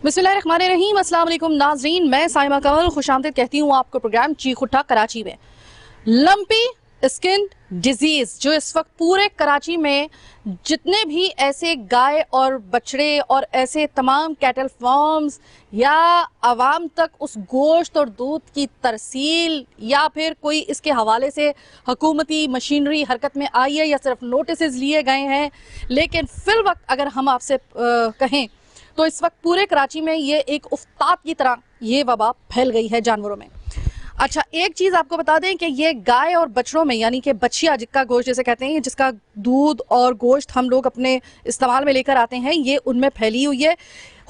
बिस्मिल्लाहिर्रहमानिर्रहीम, अस्सलाम वालेकुम नाज़रीन, मैं साइमा कमल खुशामदीद कहती हूँ आपको प्रोग्राम चीख उठा कराची में। लंपी स्किन डिजीज़ जो इस वक्त पूरे कराची में जितने भी ऐसे गाय और बछड़े और ऐसे तमाम कैटल फार्म्स या आवाम तक उस गोश्त और दूध की तरसील या फिर कोई इसके हवाले से हुकूमती मशीनरी हरकत में आई है या सिर्फ नोटिस लिए गए हैं, लेकिन फिल वक्त अगर हम आपसे कहें तो इस वक्त पूरे कराची में ये एक उफ्ताद की तरह ये वबा फैल गई है जानवरों में। अच्छा, एक चीज़ आपको बता दें कि ये गाय और बछड़ों में यानी कि बछिया जिसका गोश्त जैसे कहते हैं, जिसका दूध और गोश्त हम लोग अपने इस्तेमाल में लेकर आते हैं, ये उनमें फैली हुई है।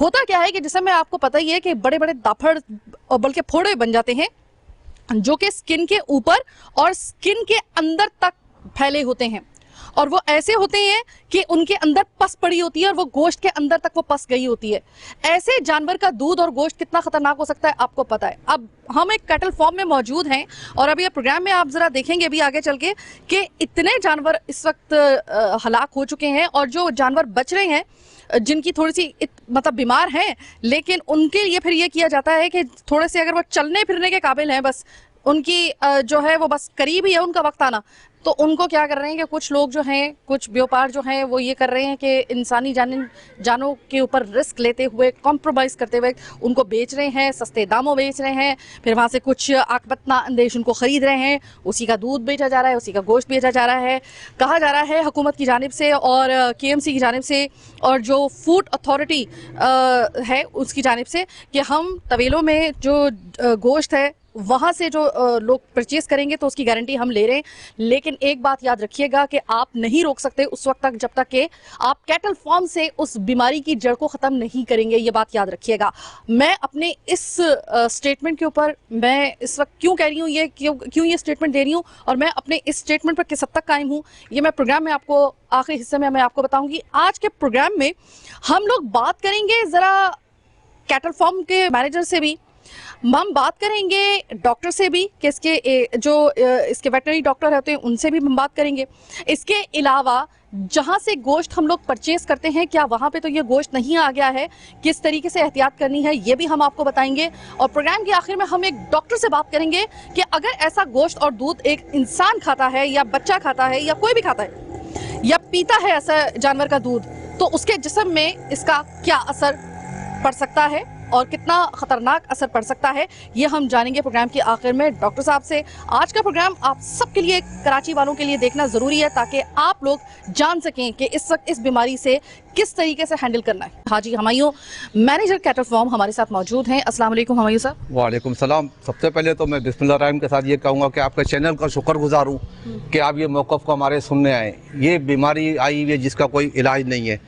होता क्या है कि जैसे मैं आपको पता ही है कि बड़े बड़े दाफड़ और बल्कि फोड़े बन जाते हैं जो कि स्किन के ऊपर और स्किन के अंदर तक फैले होते हैं, और वो ऐसे होते हैं कि उनके अंदर पस पड़ी होती है और वो गोश्त के अंदर तक वो पस गई होती है। ऐसे जानवर का दूध और गोश्त कितना खतरनाक हो सकता है आपको पता है। अब हम एक कैटल फार्म में मौजूद हैं और अभी प्रोग्राम में आप जरा देखेंगे भी आगे चल के कि इतने जानवर इस वक्त हलाक हो चुके हैं, और जो जानवर बच रहे हैं जिनकी थोड़ी सी मतलब बीमार हैं, लेकिन उनके लिए फिर ये किया जाता है कि थोड़े से अगर वो चलने फिरने के काबिल हैं, बस उनकी जो है वो बस करीब ही है उनका वक्त आना, तो उनको क्या कर रहे हैं कि कुछ लोग जो हैं, कुछ व्यापार जो हैं वो ये कर रहे हैं कि इंसानी जानों के ऊपर रिस्क लेते हुए, कॉम्प्रोमाइज़ करते हुए उनको बेच रहे हैं, सस्ते दामों बेच रहे हैं, फिर वहाँ से कुछ आकबतना अंदेश उनको ख़रीद रहे हैं, उसी का दूध बेचा जा रहा है, उसी का गोश्त बेचा जा रहा है। कहा जा रहा है हुकूमत की जानिब से और KMC की जानिब से और जो फूड अथॉरिटी है उसकी जानिब से कि हम तवेलों में जो गोश्त है वहाँ से जो लोग परचेज़ करेंगे तो उसकी गारंटी हम ले रहे हैं। लेकिन एक बात याद रखिएगा कि आप नहीं रोक सकते उस वक्त तक जब तक कि आप कैटल फार्म से उस बीमारी की जड़ को ख़त्म नहीं करेंगे, ये बात याद रखिएगा। मैं अपने इस स्टेटमेंट के ऊपर मैं इस वक्त क्यों कह रही हूँ, ये क्यों ये स्टेटमेंट दे रही हूँ और मैं अपने इस स्टेटमेंट पर किस हद तक कायम हूँ, ये मैं प्रोग्राम में आपको आखिरी हिस्से में मैं आपको बताऊँगी। आज के प्रोग्राम में हम लोग बात करेंगे ज़रा कैटल फार्म के मैनेजर से भी, हम बात करेंगे डॉक्टर से भी कि इसके जो इसके वेटनरी डॉक्टर होते हैं उनसे भी हम बात करेंगे। इसके अलावा जहाँ से गोश्त हम लोग परचेज़ करते हैं, क्या वहाँ पे तो ये गोश्त नहीं आ गया है, किस तरीके से एहतियात करनी है, ये भी हम आपको बताएंगे। और प्रोग्राम के आखिर में हम एक डॉक्टर से बात करेंगे कि अगर ऐसा गोश्त और दूध एक इंसान खाता है या बच्चा खाता है या कोई भी खाता है या पीता है ऐसा जानवर का दूध, तो उसके जिस्म में इसका क्या असर पड़ सकता है और कितना खतरनाक असर पड़ सकता है, ये हम जानेंगे प्रोग्राम के आखिर में डॉक्टर साहब से। आज का प्रोग्राम आप सबके लिए, कराची वालों के लिए देखना ज़रूरी है ताकि आप लोग जान सकें कि इस वक्त इस बीमारी से किस तरीके से हैंडल करना है। हाजी हमायूं, मैनेजर कैटल फार्म हमारे साथ मौजूद हैं। अस्सलाम वालेकुम हमायूं साहब। वालेकुम सलाम। सबसे पहले तो मैं बिस्मिल्लाहिर्रहमानिर्रहीम के साथ ये कहूँगा कि आपके चैनल का शुक्रगुजार हूँ कि आप ये मौक़िफ़ को हमारे सुनने आए। ये बीमारी आई हुई है जिसका कोई इलाज नहीं है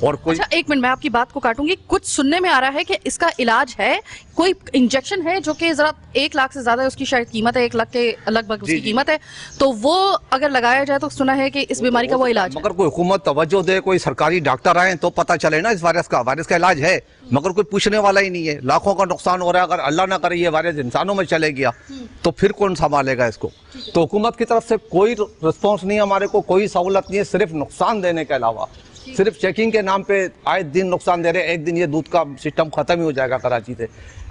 और कोई। अच्छा, एक मिनट, मैं आपकी बात को काटूंगी। कुछ सुनने में आ रहा है कि इसका इलाज है, कोई इंजेक्शन है जो कि जरा 1 लाख से ज्यादा उसकी शायद कीमत है, 1 लाख के लगभग उसकी कीमत है, तो वो अगर लगाया जाए तो सुना है कि इस बीमारी का वो इलाज है। मगर कोई हुकूमत तवज्जो दे, कोई सरकारी डॉक्टर आए तो पता चले ना इस वायरस का इलाज है, मगर कोई पूछने वाला ही नहीं है। लाखों का नुकसान हो रहा है। अगर अल्लाह ना करे ये वायरस इंसानों में चले गया तो फिर कौन संभालेगा इसको। तो हुकूमत की तरफ से कोई रिस्पॉन्स नहीं, हमारे को कोई सहूलत नहीं है, सिर्फ नुकसान देने के अलावा। सिर्फ चेकिंग के नाम पे आए दिन नुकसान दे रहे हैं। एक दिन ये दूध का सिस्टम खत्म ही हो जाएगा कराची से।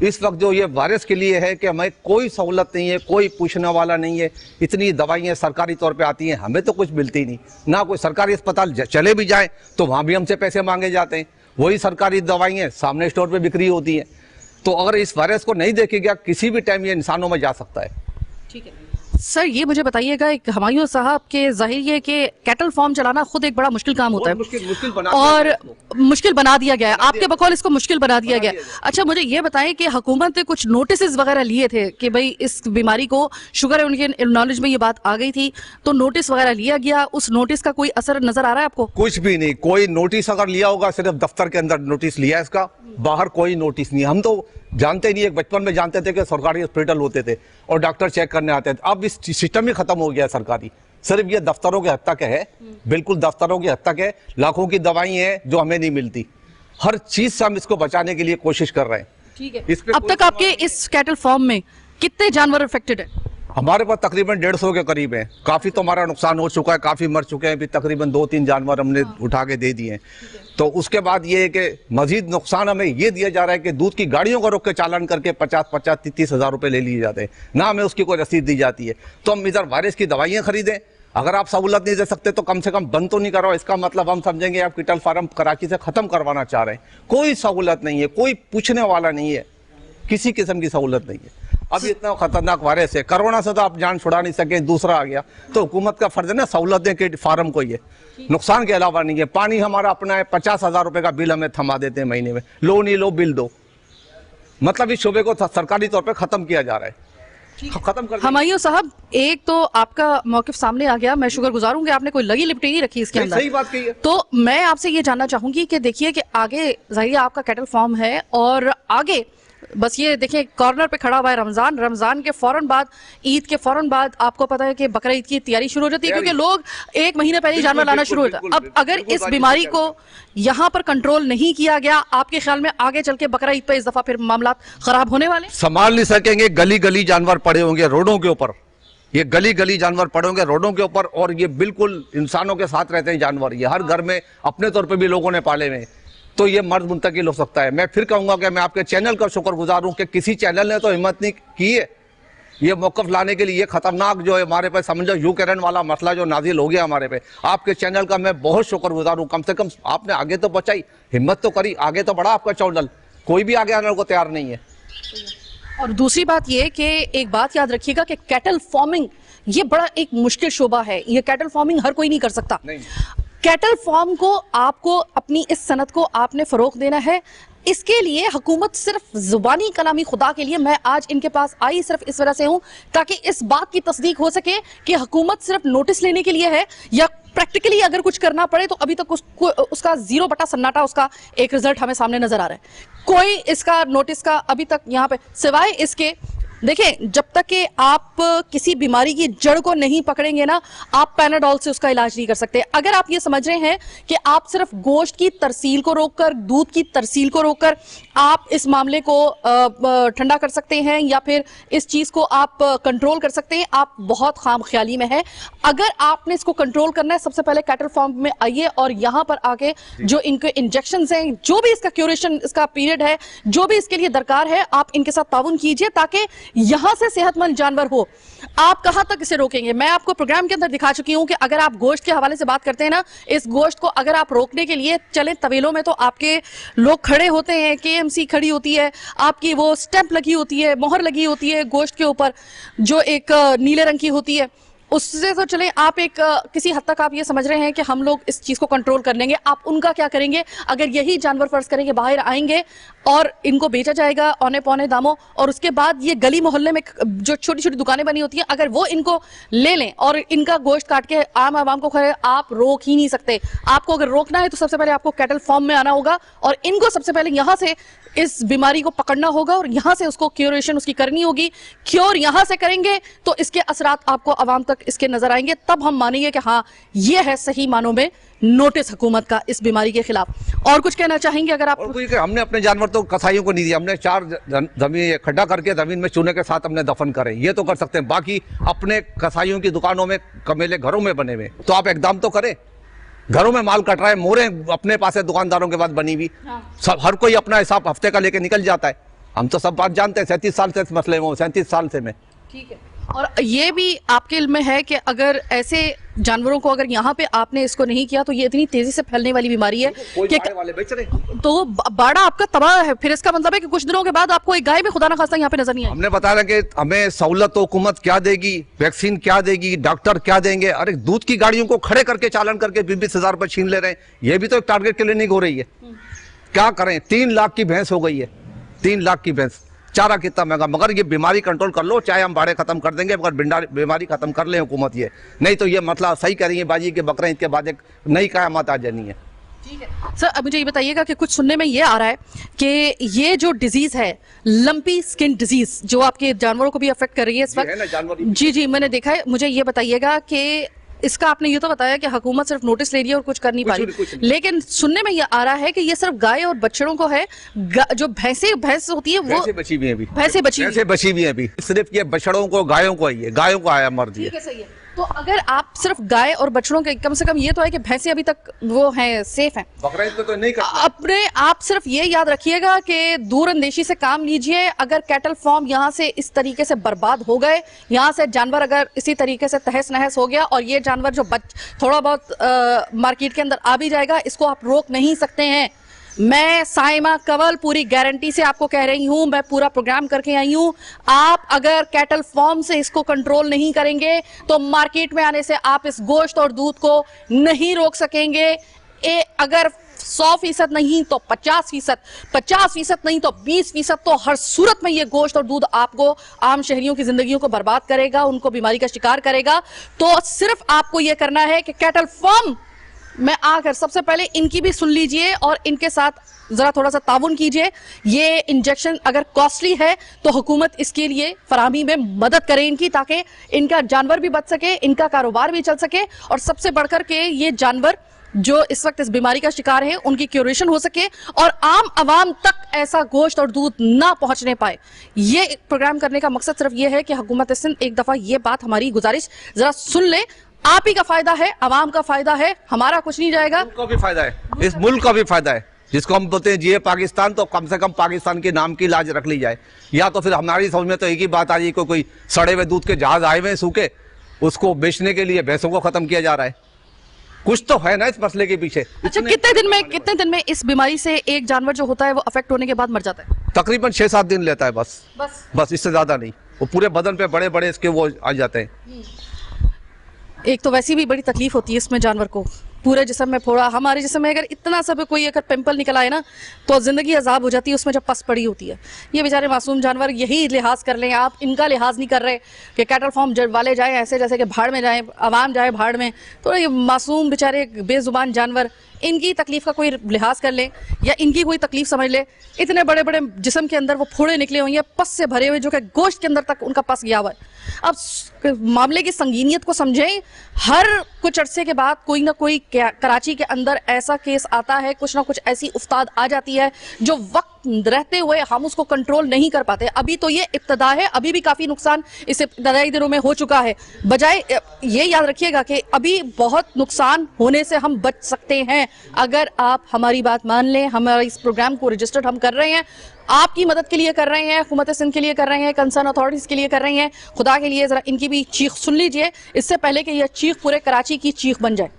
इस वक्त जो ये वायरस के लिए है कि हमें कोई सहूलत नहीं है, कोई पूछने वाला नहीं है। इतनी दवाइयाँ सरकारी तौर पे आती हैं, हमें तो कुछ मिलती नहीं ना। कोई सरकारी अस्पताल चले भी जाए तो वहाँ भी हमसे पैसे मांगे जाते हैं। वही सरकारी दवाइयाँ सामने स्टोर पे बिक्री होती हैं। तो अगर इस वायरस को नहीं देखेगा, किसी भी टाइम ये इंसानों में जा सकता है। ठीक है सर, ये मुझे बताइएगा, एक हमायूं साहब के जाहिर है कि कैटल फार्म चलाना खुद एक बड़ा मुश्किल काम होता है और मुश्किल बना दिया गया है। आपके बकौल इसको मुश्किल बना दिया गया। अच्छा, मुझे ये बताएं कि हुकूमत ने कुछ नोटिस वगैरह लिए थे कि भाई इस बीमारी को, शुगर है उनके नॉलेज में ये बात आ गई थी, तो नोटिस वगैरह लिया गया, उस नोटिस का कोई असर नजर आ रहा है आपको? कुछ भी नहीं। कोई नोटिस अगर लिया होगा सिर्फ दफ्तर के अंदर नोटिस लिया है, इसका बाहर कोई नोटिस नहीं। हम तो जानते नहीं, एक बचपन में जानते थे कि सरकारी हॉस्पिटल होते थे और डॉक्टर चेक करने आते थे। अब इस सिस्टम ही खत्म हो गया सरकारी। सिर्फ ये दफ्तरों के हद तक है, बिल्कुल दफ्तरों की हद तक है। लाखों की दवाई हैं जो हमें नहीं मिलती। हर चीज से हम इसको बचाने के लिए कोशिश कर रहे हैं। ठीक है, अब तक आपके इस कैटल फार्म में कितने जानवर अफेक्टेड है? हमारे पास तकरीबन 150 के करीब है। काफ़ी तो हमारा नुकसान हो चुका है, काफ़ी मर चुके हैं, अभी तकरीबन 2-3 जानवर हमने उठा के दे दिए हैं। तो उसके बाद ये है कि मजीद नुकसान हमें ये दिया जा रहा है कि दूध की गाड़ियों को रोक के चालान करके 50-30 हज़ार रुपये ले लिए जाते हैं, ना हमें उसकी कोई रसीद दी जाती है। तो हम इधर वायरस की दवाइयाँ खरीदें, अगर आप सहूलत नहीं दे सकते तो कम से कम बंद तो नहीं करो। इसका मतलब हम समझेंगे आप किटल फार्म कराची से ख़त्म करवाना चाह रहे हैं। कोई सहूलत नहीं है, कोई पूछने वाला नहीं है, किसी किस्म की सहूलत नहीं है। अब इतना खतरनाक वायरस है, कोरोना से तो आप जान छुड़ा नहीं सके, दूसरा आ गया, तो हुकूमत का फर्ज है ना सहूलत दें कि फार्म को ये नुकसान के अलावा नहीं है। पानी हमारा अपना है, 50,000 रुपए का बिल हमें थमा देते हैं महीने में, लो नहीं लो बिल दो। मतलब इस शोबे को सरकारी तौर पर खत्म किया जा रहा है, खत्म कर। हमायूं साहब, एक तो आपका मौकिफ सामने आ गया, मैं शुक्रगुजार हूं कि आपने कोई लगी लिपटी नहीं रखी इसके अंदर। सही बात कही है। तो मैं आपसे ये जानना चाहूंगी कि देखिए कि आगे जाहिर आपका कैटल फार्म है और आगे बस ये देखिए कॉर्नर पे खड़ा हुआ है रमजान, रमजान के फौरन बाद, ईद के फौरन बाद आपको पता है कि बकरा ईद की तैयारी शुरू हो जाती है, क्योंकि लोग 1 महीने पहले जानवर लाना शुरू होता है। अब अगर इस बीमारी को यहाँ पर कंट्रोल नहीं किया गया, आपके ख्याल में आगे चल के बकरा ईद पे इस दफा फिर मामला खराब होने वाले? संभाल नहीं सकेंगे, गली गली जानवर पड़े होंगे रोडों के ऊपर, ये गली गली जानवर पड़े होंगे रोडों के ऊपर, और ये बिल्कुल इंसानों के साथ रहते हैं जानवर, ये हर घर में अपने तौर पर भी लोगों ने पाले हुए, तो ये मर्ज मुंतकिल हो सकता है। मैं फिर कहूंगा कि मैं आपके चैनल का शुक्रगुजार हूं कि किसी चैनल ने तो हिम्मत नहीं की है ये मौकफ लाने के लिए। ये खतरनाक जो है हमारे पे समझो यूक्रेन वाला मसला जो नाजिल हो गया हमारे पे, आपके चैनल का मैं बहुत शुक्रगुजार हूं। कम से कम आपने आगे तो पहुंचाई, हिम्मत तो करी, आगे तो बढ़ा आपका चैनल, कोई भी आगे आने को तैयार नहीं है। और दूसरी बात ये कि एक बात याद रखिएगा कि कैटल फार्मिंग ये बड़ा एक मुश्किल शोबा है, ये कैटल फार्मिंग हर कोई नहीं कर सकता। कैटल फार्म को आपको अपनी इस सनत को आपने फरोग देना है। इसके लिए हुकूमत सिर्फ जुबानी कलामी खुदा के लिए मैं आज इनके पास आई सिर्फ इस वजह से हूं ताकि इस बात की तस्दीक हो सके कि हुकूमत सिर्फ नोटिस लेने के लिए है या प्रैक्टिकली अगर कुछ करना पड़े तो अभी तक उसका 0 बटा सन्नाटा उसका एक रिजल्ट हमें सामने नजर आ रहा है। कोई इसका नोटिस का अभी तक यहाँ पे सिवाय इसके, देखें जब तक कि आप किसी बीमारी की जड़ को नहीं पकड़ेंगे ना, आप पैनाडोल से उसका इलाज नहीं कर सकते। अगर आप ये समझ रहे हैं कि आप सिर्फ गोश्त की तरसील को रोककर, दूध की तरसील को रोककर आप इस मामले को ठंडा कर सकते हैं या फिर इस चीज को आप कंट्रोल कर सकते हैं, आप बहुत खाम ख्याली में है। अगर आपने इसको कंट्रोल करना है, सबसे पहले कैटल फार्म में आइए और यहां पर आके जो इनके इंजेक्शन हैं, जो भी इसका क्यूरेशन इसका पीरियड है, जो भी इसके लिए दरकार है, आप इनके साथ ताउन कीजिए ताकि यहां से सेहतमंद जानवर हो। आप कहां तक इसे रोकेंगे? मैं आपको प्रोग्राम के अंदर दिखा चुकी हूं कि अगर आप गोश्त के हवाले से बात करते हैं ना, इस गोश्त को अगर आप रोकने के लिए चले तवेलों में तो आपके लोग खड़े होते हैं, केएमसी खड़ी होती है, आपकी वो स्टैंप लगी होती है, मोहर लगी होती है गोश्त के ऊपर जो एक नीले रंग की होती है, उससे तो चले आप एक किसी हद तक आप ये समझ रहे हैं कि हम लोग इस चीज को कंट्रोल कर लेंगे। आप उनका क्या करेंगे अगर यही जानवर फर्ज करेंगे बाहर आएंगे और इनको बेचा जाएगा औने पौने दामों, और उसके बाद ये गली मोहल्ले में जो छोटी छोटी दुकानें बनी होती हैं अगर वो इनको ले लें और इनका गोश्त काट के आम आवाम को खाए, आप रोक ही नहीं सकते। आपको अगर रोकना है तो सबसे पहले आपको कैटल फार्म में आना होगा और इनको सबसे पहले यहां से इस बीमारी को पकड़ना होगा और यहां से उसको क्यूरेशन उसकी करनी होगी। क्योर यहां से करेंगे तो इसके असरात आपको आवाम तक इसके नजर आएंगे, तब हम मानेंगे कि हाँ ये है सही मानों में नोटिस हुकूमत का इस बीमारी के खिलाफ। और कुछ कहना चाहेंगे अगर आप? हमने अपने जानवर तो कसाईयों को नहीं दिया, हमने 4 जमीन खड्डा करके जमीन में चूने के साथ हमने दफन करे, ये तो कर सकते हैं। बाकी अपने कसाईयों की दुकानों में कमेले घरों में बने हुए, तो आप एकदम तो करें। घरों में माल कट रहा है, मोरे अपने पास है दुकानदारों के पास बनी हुई, सब हर कोई अपना हिसाब हफ्ते का लेके निकल जाता है। हम तो सब बात जानते हैं, 37 साल से इस मसले में, 37 साल से मैं। ठीक है, और ये भी आपके इल्म में है कि अगर ऐसे जानवरों को अगर यहाँ पे आपने इसको नहीं किया तो ये इतनी तेजी से फैलने वाली बीमारी है कि वाले बेच रहे तो बाड़ा आपका तबाह है। फिर इसका मतलब है कि कुछ दिनों के बाद आपको एक गाय भी खुदा ना खास्ता यहाँ पे नजर नहीं आएगी। हमने बताया कि हमें सहूलत तो हुकूमत क्या देगी, वैक्सीन क्या देगी, डॉक्टर क्या देंगे। अरे दूध की गाड़ियों को खड़े करके चालान करके 20,000 रुपए छीन ले रहे हैं, ये भी तो एक टारगेट क्लिनिक हो रही है। क्या करें, 3 लाख की भैंस हो गई है, 3 लाख की भैंस, चारा कितना महंगा। मगर ये बीमारी कंट्रोल कर लो, चाहे हम बाड़े खत्म कर देंगे, मगर बीमारी खत्म कर ले हुकूमत, ये नहीं तो ये मतलब सही कह रही है बाजी के बकरा ईद के बाद एक नई क़यामत आ जानी है। ठीक है सर, अब मुझे ये बताइएगा कि कुछ सुनने में ये आ रहा है कि ये जो डिजीज है लंपी स्किन डिजीज जो आपके जानवरों को भी अफेक्ट कर रही है इस वक्त। जी जी मैंने देखा है। मुझे ये बताइएगा कि इसका आपने ये तो बताया कि हुकूमत सिर्फ नोटिस ले रही है और कुछ कर नहीं पाई, लेकिन सुनने में ये आ रहा है कि ये सिर्फ गाय और बछड़ों को है, जो भैंस होती है वो बची हुई है अभी, भैंसें बची हुई है अभी, सिर्फ ये बछड़ों को गायों को ही है, गायों को आया मर दिया। ठीक है, सही है। तो अगर आप सिर्फ गाय और बछड़ों के, कम से कम ये तो है कि भैंसें अभी तक वो हैं, सेफ हैं। बकरा तो नहीं करता। अपने आप सिर्फ ये याद रखिएगा कि दूरअंदेशी से काम लीजिए। अगर कैटल फार्म यहाँ से इस तरीके से बर्बाद हो गए, यहाँ से जानवर अगर इसी तरीके से तहस नहस हो गया और ये जानवर जो थोड़ा बहुत मार्केट के अंदर आ भी जाएगा, इसको आप रोक नहीं सकते हैं। मैं साइमा कंवल पूरी गारंटी से आपको कह रही हूं, मैं पूरा प्रोग्राम करके आई हूं। आप अगर कैटल फार्म से इसको कंट्रोल नहीं करेंगे तो मार्केट में आने से आप इस गोश्त और दूध को नहीं रोक सकेंगे। अगर 100% नहीं तो 50%, 50% नहीं तो 20%, तो हर सूरत में ये गोश्त और दूध आपको, आम शहरियों की जिंदगियों को बर्बाद करेगा, उनको बीमारी का शिकार करेगा। तो सिर्फ आपको ये करना है कि कैटल फार्म में आकर सबसे पहले इनकी भी सुन लीजिए और इनके साथ जरा थोड़ा सा ताउन कीजिए। ये इंजेक्शन अगर कॉस्टली है तो हुकूमत इसके लिए फराहमी में मदद करे इनकी, ताकि इनका जानवर भी बच सके, इनका कारोबार भी चल सके और सबसे बढ़कर के ये जानवर जो इस वक्त इस बीमारी का शिकार है उनकी क्यूरेशन हो सके और आम आवाम तक ऐसा गोश्त और दूध ना पहुंचने पाए। ये प्रोग्राम करने का मकसद सिर्फ ये है कि हुकूमत सिंध एक दफा ये बात, हमारी गुजारिश जरा सुन ले। आप ही का फायदा है, आवाम का फायदा है, हमारा कुछ नहीं जाएगा। मुल्क का भी फायदा है, इस मुल्क का भी फायदा है, जिसको हम बोलते हैं जिए पाकिस्तान, तो कम से कम पाकिस्तान के नाम की लाज रख ली जाए। या तो फिर हमारी समझ में तो एक ही बात आ रही है, कोई सड़े हुए दूध के जहाज आए हुए सूखे, उसको बेचने के लिए भैंसों को खत्म किया जा रहा है। कुछ तो है ना इस मसले के पीछे। अच्छा, कितने दिन में इस बीमारी से एक जानवर जो होता है वो अफेक्ट होने के बाद मर जाता है? तकरीबन 6-7 दिन लेता है बस, इससे ज्यादा नहीं। वो पूरे बदन पे बड़े बड़े इसके वो आ जाते हैं। एक तो वैसी भी बड़ी तकलीफ होती है इसमें जानवर को, पूरे जिस्म में फोड़ा। हमारे जिस्म में अगर इतना सब कोई अगर पिंपल निकल आए ना तो जिंदगी अजाब हो जाती है उसमें जब पस पड़ी होती है। ये बेचारे मासूम जानवर यही लिहाज कर लें, आप इनका लिहाज नहीं कर रहे कि कैटल फार्म वाले जाए ऐसे जैसे कि भाड़ में जाए, आवाम जाए भाड़ में, तो ये मासूम बेचारे बेजुबान जानवर, इनकी तकलीफ का कोई लिहाज कर ले या इनकी कोई तकलीफ समझ ले। इतने बड़े बड़े जिस्म के अंदर वो फोड़े निकले हुए हैं, पस से भरे हुए, जो कि गोश्त के अंदर तक उनका पस गया हुआ है। अब मामले की संगीनियत को समझें। हर कुछ अरसे के बाद कोई ना कोई कराची के अंदर ऐसा केस आता है, कुछ ना कुछ ऐसी उफ्ताद आ जाती है जो वक्त रहते हुए हम उसको कंट्रोल नहीं कर पाते। अभी तो ये इब्तदा है, अभी भी काफ़ी नुकसान इस इब्तदाई दिनों में हो चुका है। बजाय ये याद रखिएगा कि अभी बहुत नुकसान होने से हम बच सकते हैं अगर आप हमारी बात मान लें। हमारे इस प्रोग्राम को रजिस्टर्ड हम कर रहे हैं, आपकी मदद के लिए कर रहे हैं, हुकूमत सिंध के लिए कर रहे हैं, कंसर्न अथॉरिटीज के लिए कर रहे हैं। खुदा के लिए जरा इनकी भी चीख सुन लीजिए, इससे पहले कि यह चीख पूरे कराची की चीख बन जाए।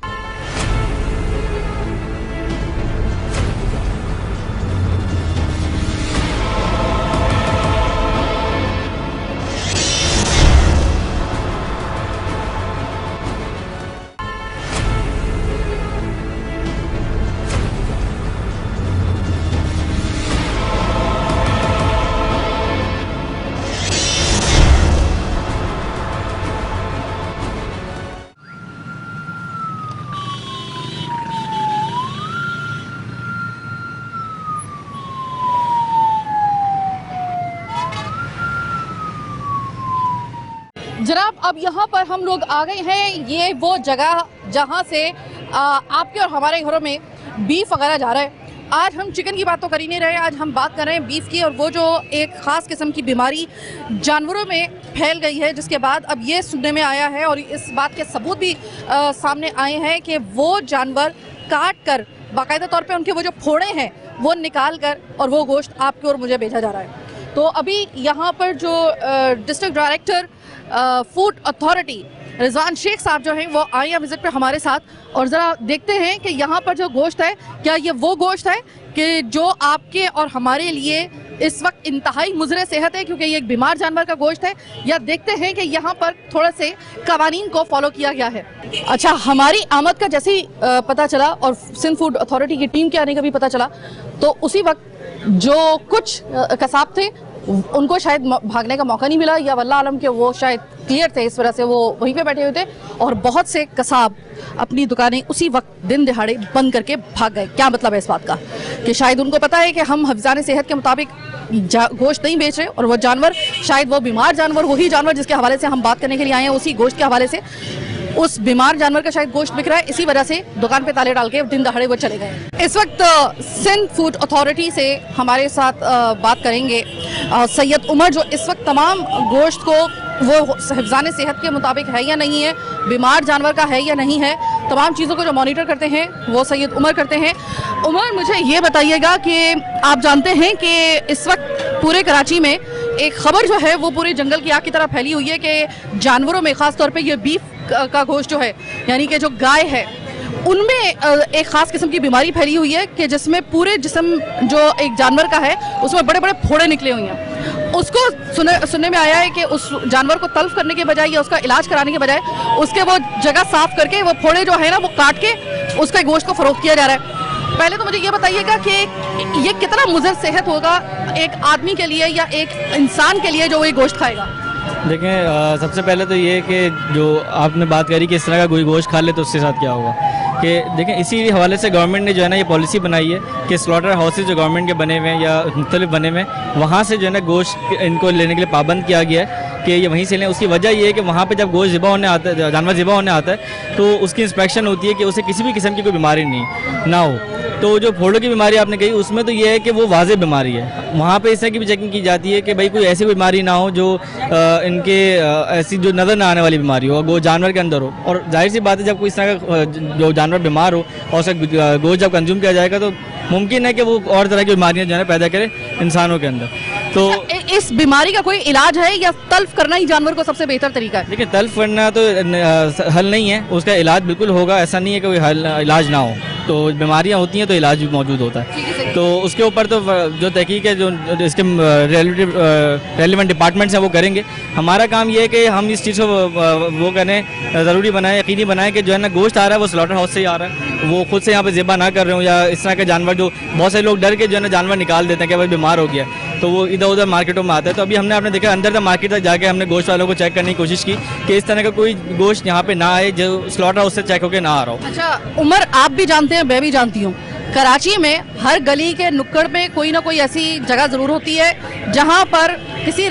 जनाब, अब यहाँ पर हम लोग आ गए हैं, ये वो जगह जहाँ से आपके और हमारे घरों में बीफ वगैरह जा रहा है। आज हम चिकन की बात तो कर ही नहीं रहे, आज हम बात कर रहे हैं बीफ की, और वो जो एक ख़ास किस्म की बीमारी जानवरों में फैल गई है, जिसके बाद अब ये सुनने में आया है और इस बात के सबूत भी सामने आए हैं कि वो जानवर काट कर बाकायदा तौर पे उनके वो जो फोड़े हैं वो निकाल कर और वो गोश्त आपके और मुझे भेजा जा रहा है। तो अभी यहाँ पर जो district director food authority Rizwan Sheikh साहब जो हैं वो आए हैं विजिट पे हमारे साथ, और ज़रा देखते हैं कि यहाँ पर जो गोश्त है क्या ये वो गोश्त है कि जो आपके और हमारे लिए इस वक्त इंतहाई मुज़र सेहत है क्योंकि ये एक बीमार जानवर का गोश्त है, या देखते हैं कि यहाँ पर थोड़े से कवानीन को फॉलो किया गया है। अच्छा, हमारी आमद का जैसे ही पता चला और सिंध फूड अथॉरिटी की टीम के आने का भी पता चला, तो उसी वक्त जो कुछ कसाब थे उनको शायद भागने का मौका नहीं मिला, या वल्लाह आलम के वो शायद क्लियर थे, इस वजह से वो वहीं पे बैठे हुए थे, और बहुत से कसाब अपनी दुकानें उसी वक्त दिन दिहाड़े बंद करके भाग गए। क्या मतलब है इस बात का कि शायद उनको पता है कि हम हिफ्ज़ान सेहत के मुताबिक गोश्त नहीं बेच रहे, और वो जानवर शायद वो बीमार जानवर, वही जानवर जिसके हवाले से हम बात करने के लिए आए हैं, उसी गोश्त के हवाले से उस बीमार जानवर का शायद गोश्त बिक रहा है, इसी वजह से दुकान पे ताले डाल के दिन दहाड़े वो चले गए। इस वक्त सिंध फूड अथॉरिटी से हमारे साथ बात करेंगे सैयद उमर, जो इस वक्त तमाम गोश्त को वो हिफ्ज़ान सेहत के मुताबिक है या नहीं है, बीमार जानवर का है या नहीं है, तमाम चीज़ों को जो मॉनिटर करते हैं वो सैयद उमर करते हैं। उमर, मुझे ये बताइएगा कि आप जानते हैं कि इस वक्त पूरे कराची में एक खबर जो है वो पूरे जंगल की आग की तरह फैली हुई है कि जानवरों में ख़ास तौर पे ये बीफ का गोश्त जो है, यानी कि जो गाय है, उनमें एक ख़ास किस्म की बीमारी फैली हुई है कि जिसमें पूरे जिस्म जो एक जानवर का है उसमें बड़े बड़े फोड़े निकले हुए हैं। उसको सुनने में आया है कि उस जानवर को तल्फ करने के बजाय या उसका इलाज कराने के बजाय उसके वो जगह साफ करके वो फोड़े जो है ना वो काट के उसके गोश्त को फ़रोख्त किया जा रहा है। पहले तो मुझे ये बताइएगा कि ये कितना मुज़र सेहत होगा एक आदमी के लिए या एक इंसान के लिए जो ये गोश्त खाएगा? देखें, सबसे पहले तो ये कि जो आपने बात करी कि इस तरह का कोई गोश्त खा ले तो उसके साथ क्या होगा, कि देखें इसी हवाले से गवर्नमेंट ने जो है ना ये पॉलिसी बनाई है कि स्लॉटर हाउसेज जो गवर्नमेंट के बने हुए हैं या मुख्तलिफ बने हुए हैं, वहाँ से जो है ना गोश्त इनको लेने के लिए पाबंद किया गया है कि ये वहीं से लें। उसकी वजह ये है कि वहाँ पे जब गोश्त ज़िबा होने आता है, जानवर ज़िबा होने आता है, तो उसकी इंस्पेक्शन होती है कि उसे किसी भी किस्म की कोई बीमारी ना हो। तो जो फोड़ों की बीमारी आपने कही उसमें तो ये है कि वो वाज़ेह बीमारी है, वहाँ पे इस तरह की भी चेकिंग की जाती है कि भाई कोई ऐसी बीमारी ना हो जो इनके ऐसी जो नज़र ना आने वाली बीमारी हो, वो जानवर के अंदर हो। और जाहिर सी बात है जब कोई इस तरह का जो जानवर बीमार हो और उसका गोश्त जब कंज्यूम किया जाएगा तो मुमकिन है कि वो और तरह की बीमारियाँ जो है पैदा करे इंसानों के अंदर। तो इस बीमारी का कोई इलाज है या तल्फ करना ही जानवर को सबसे बेहतर तरीका है? देखिए, तल्फ करना तो हल नहीं है, उसका इलाज बिल्कुल होगा, ऐसा नहीं है कि कोई इलाज ना हो। तो बीमारियां होती हैं तो इलाज भी मौजूद होता है। तो उसके ऊपर तो जो तहकीक है जो इसके रेलिवेंट डिपार्टमेंट्स हैं वो करेंगे। हमारा काम ये है कि हम इस चीज़ को वो करें, ज़रूरी बनाएं, यकीनी बनाएं कि जो है ना गोश्त आ रहा है वो स्लॉटर हाउस से ही आ रहा है, वो खुद से यहाँ पे ज़िबा ना कर रहे हो, या इस तरह के जानवर जो बहुत सारे लोग डर के जो है ना जानवर निकाल देते हैं कि भाई बीमार हो गया तो वो इधर उधर मार्केटों में आता है। तो अभी आपने देखा अंदर तक मार्केट तक जाके हमने गोश्त वालों को चेक करने की कोशिश की कि इस तरह का कोई गोश्त यहाँ पे ना आए जो स्लॉटर हाउस से चेक होकर ना आ रहा हो। अच्छा उमर, आप भी जानते हैं, मैं भी जानती हूँ, कराची में हर गली के नुक्कड़ पे कोई ना कोई ऐसी जगह ज़रूर होती है जहाँ पर किसी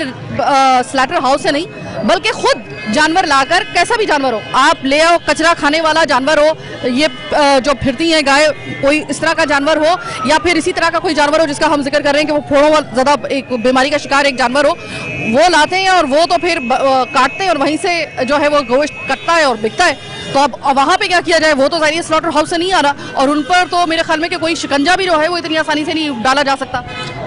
स्लॉटर हाउस से नहीं बल्कि खुद जानवर लाकर, कैसा भी जानवर हो, आप ले आओ, कचरा खाने वाला जानवर हो, ये जो फिरती हैं गाय, कोई इस तरह का जानवर हो, या फिर इसी तरह का कोई जानवर हो जिसका हम जिक्र कर रहे हैं कि वो फोड़ों वाला ज़्यादा एक बीमारी का शिकार एक जानवर हो, वो लाते हैं और वो तो फिर काटते हैं और वहीं से जो है वो गोश्त कटता है और बिकता है। तो अब वहाँ पे क्या किया जाए? वो तो ज़ाहिर स्लॉटर हाउस से नहीं आ रहा और उन पर तो मेरे ख्याल में कि कोई शिकंजा भी जो है वो इतनी आसानी से नहीं डाला जा सकता।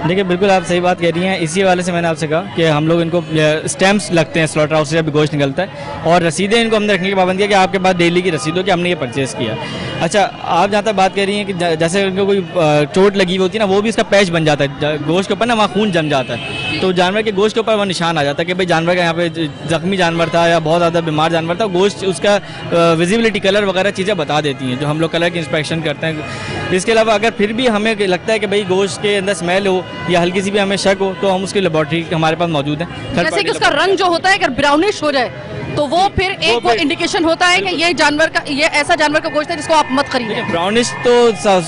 देखिए, बिल्कुल आप सही बात कह रही हैं। इसी वाले से मैंने आपसे कहा कि हम लोग इनको स्टैम्प्स लगते हैं स्लॉटर हाउस से जब गोश्त निकलता है, और रसीदें इनको हमने रखने की पाबंदी है कि आपके पास डेली की रसीद हो कि हमने ये परचेज़ किया। अच्छा, आप जहाँ तक बात कर रही हैं कि जैसे इनको कोई चोट लगी हुई होती है ना, वो भी इसका पैच बन जाता है गोश्त के ऊपर ना, वहाँ खून जम जाता है, तो जानवर के गोश्त के ऊपर वो निशान आ जाता है कि भाई जानवर का यहाँ पे जख्मी जानवर था या बहुत ज़्यादा बीमार जानवर था। गोश्त उसका विजिबिलिटी, कलर वगैरह चीज़ें बता देती हैं जो हम लोग कलर की इंस्पेक्शन करते हैं। इसके अलावा अगर फिर भी हमें लगता है कि भाई गोश्त के अंदर स्मेल हो या हल्की सी भी हमें शक हो तो हम उसकी लेबॉर्ट्री हमारे पास मौजूद है। जैसे कि उसका रंग जो होता है अगर ब्राउनिश हो जाए तो वो फिर एक वो इंडिकेशन होता है कि ये जानवर का, ये ऐसा जानवर का गोश्त है जिसको आप मत खरीदें। ब्राउनिश तो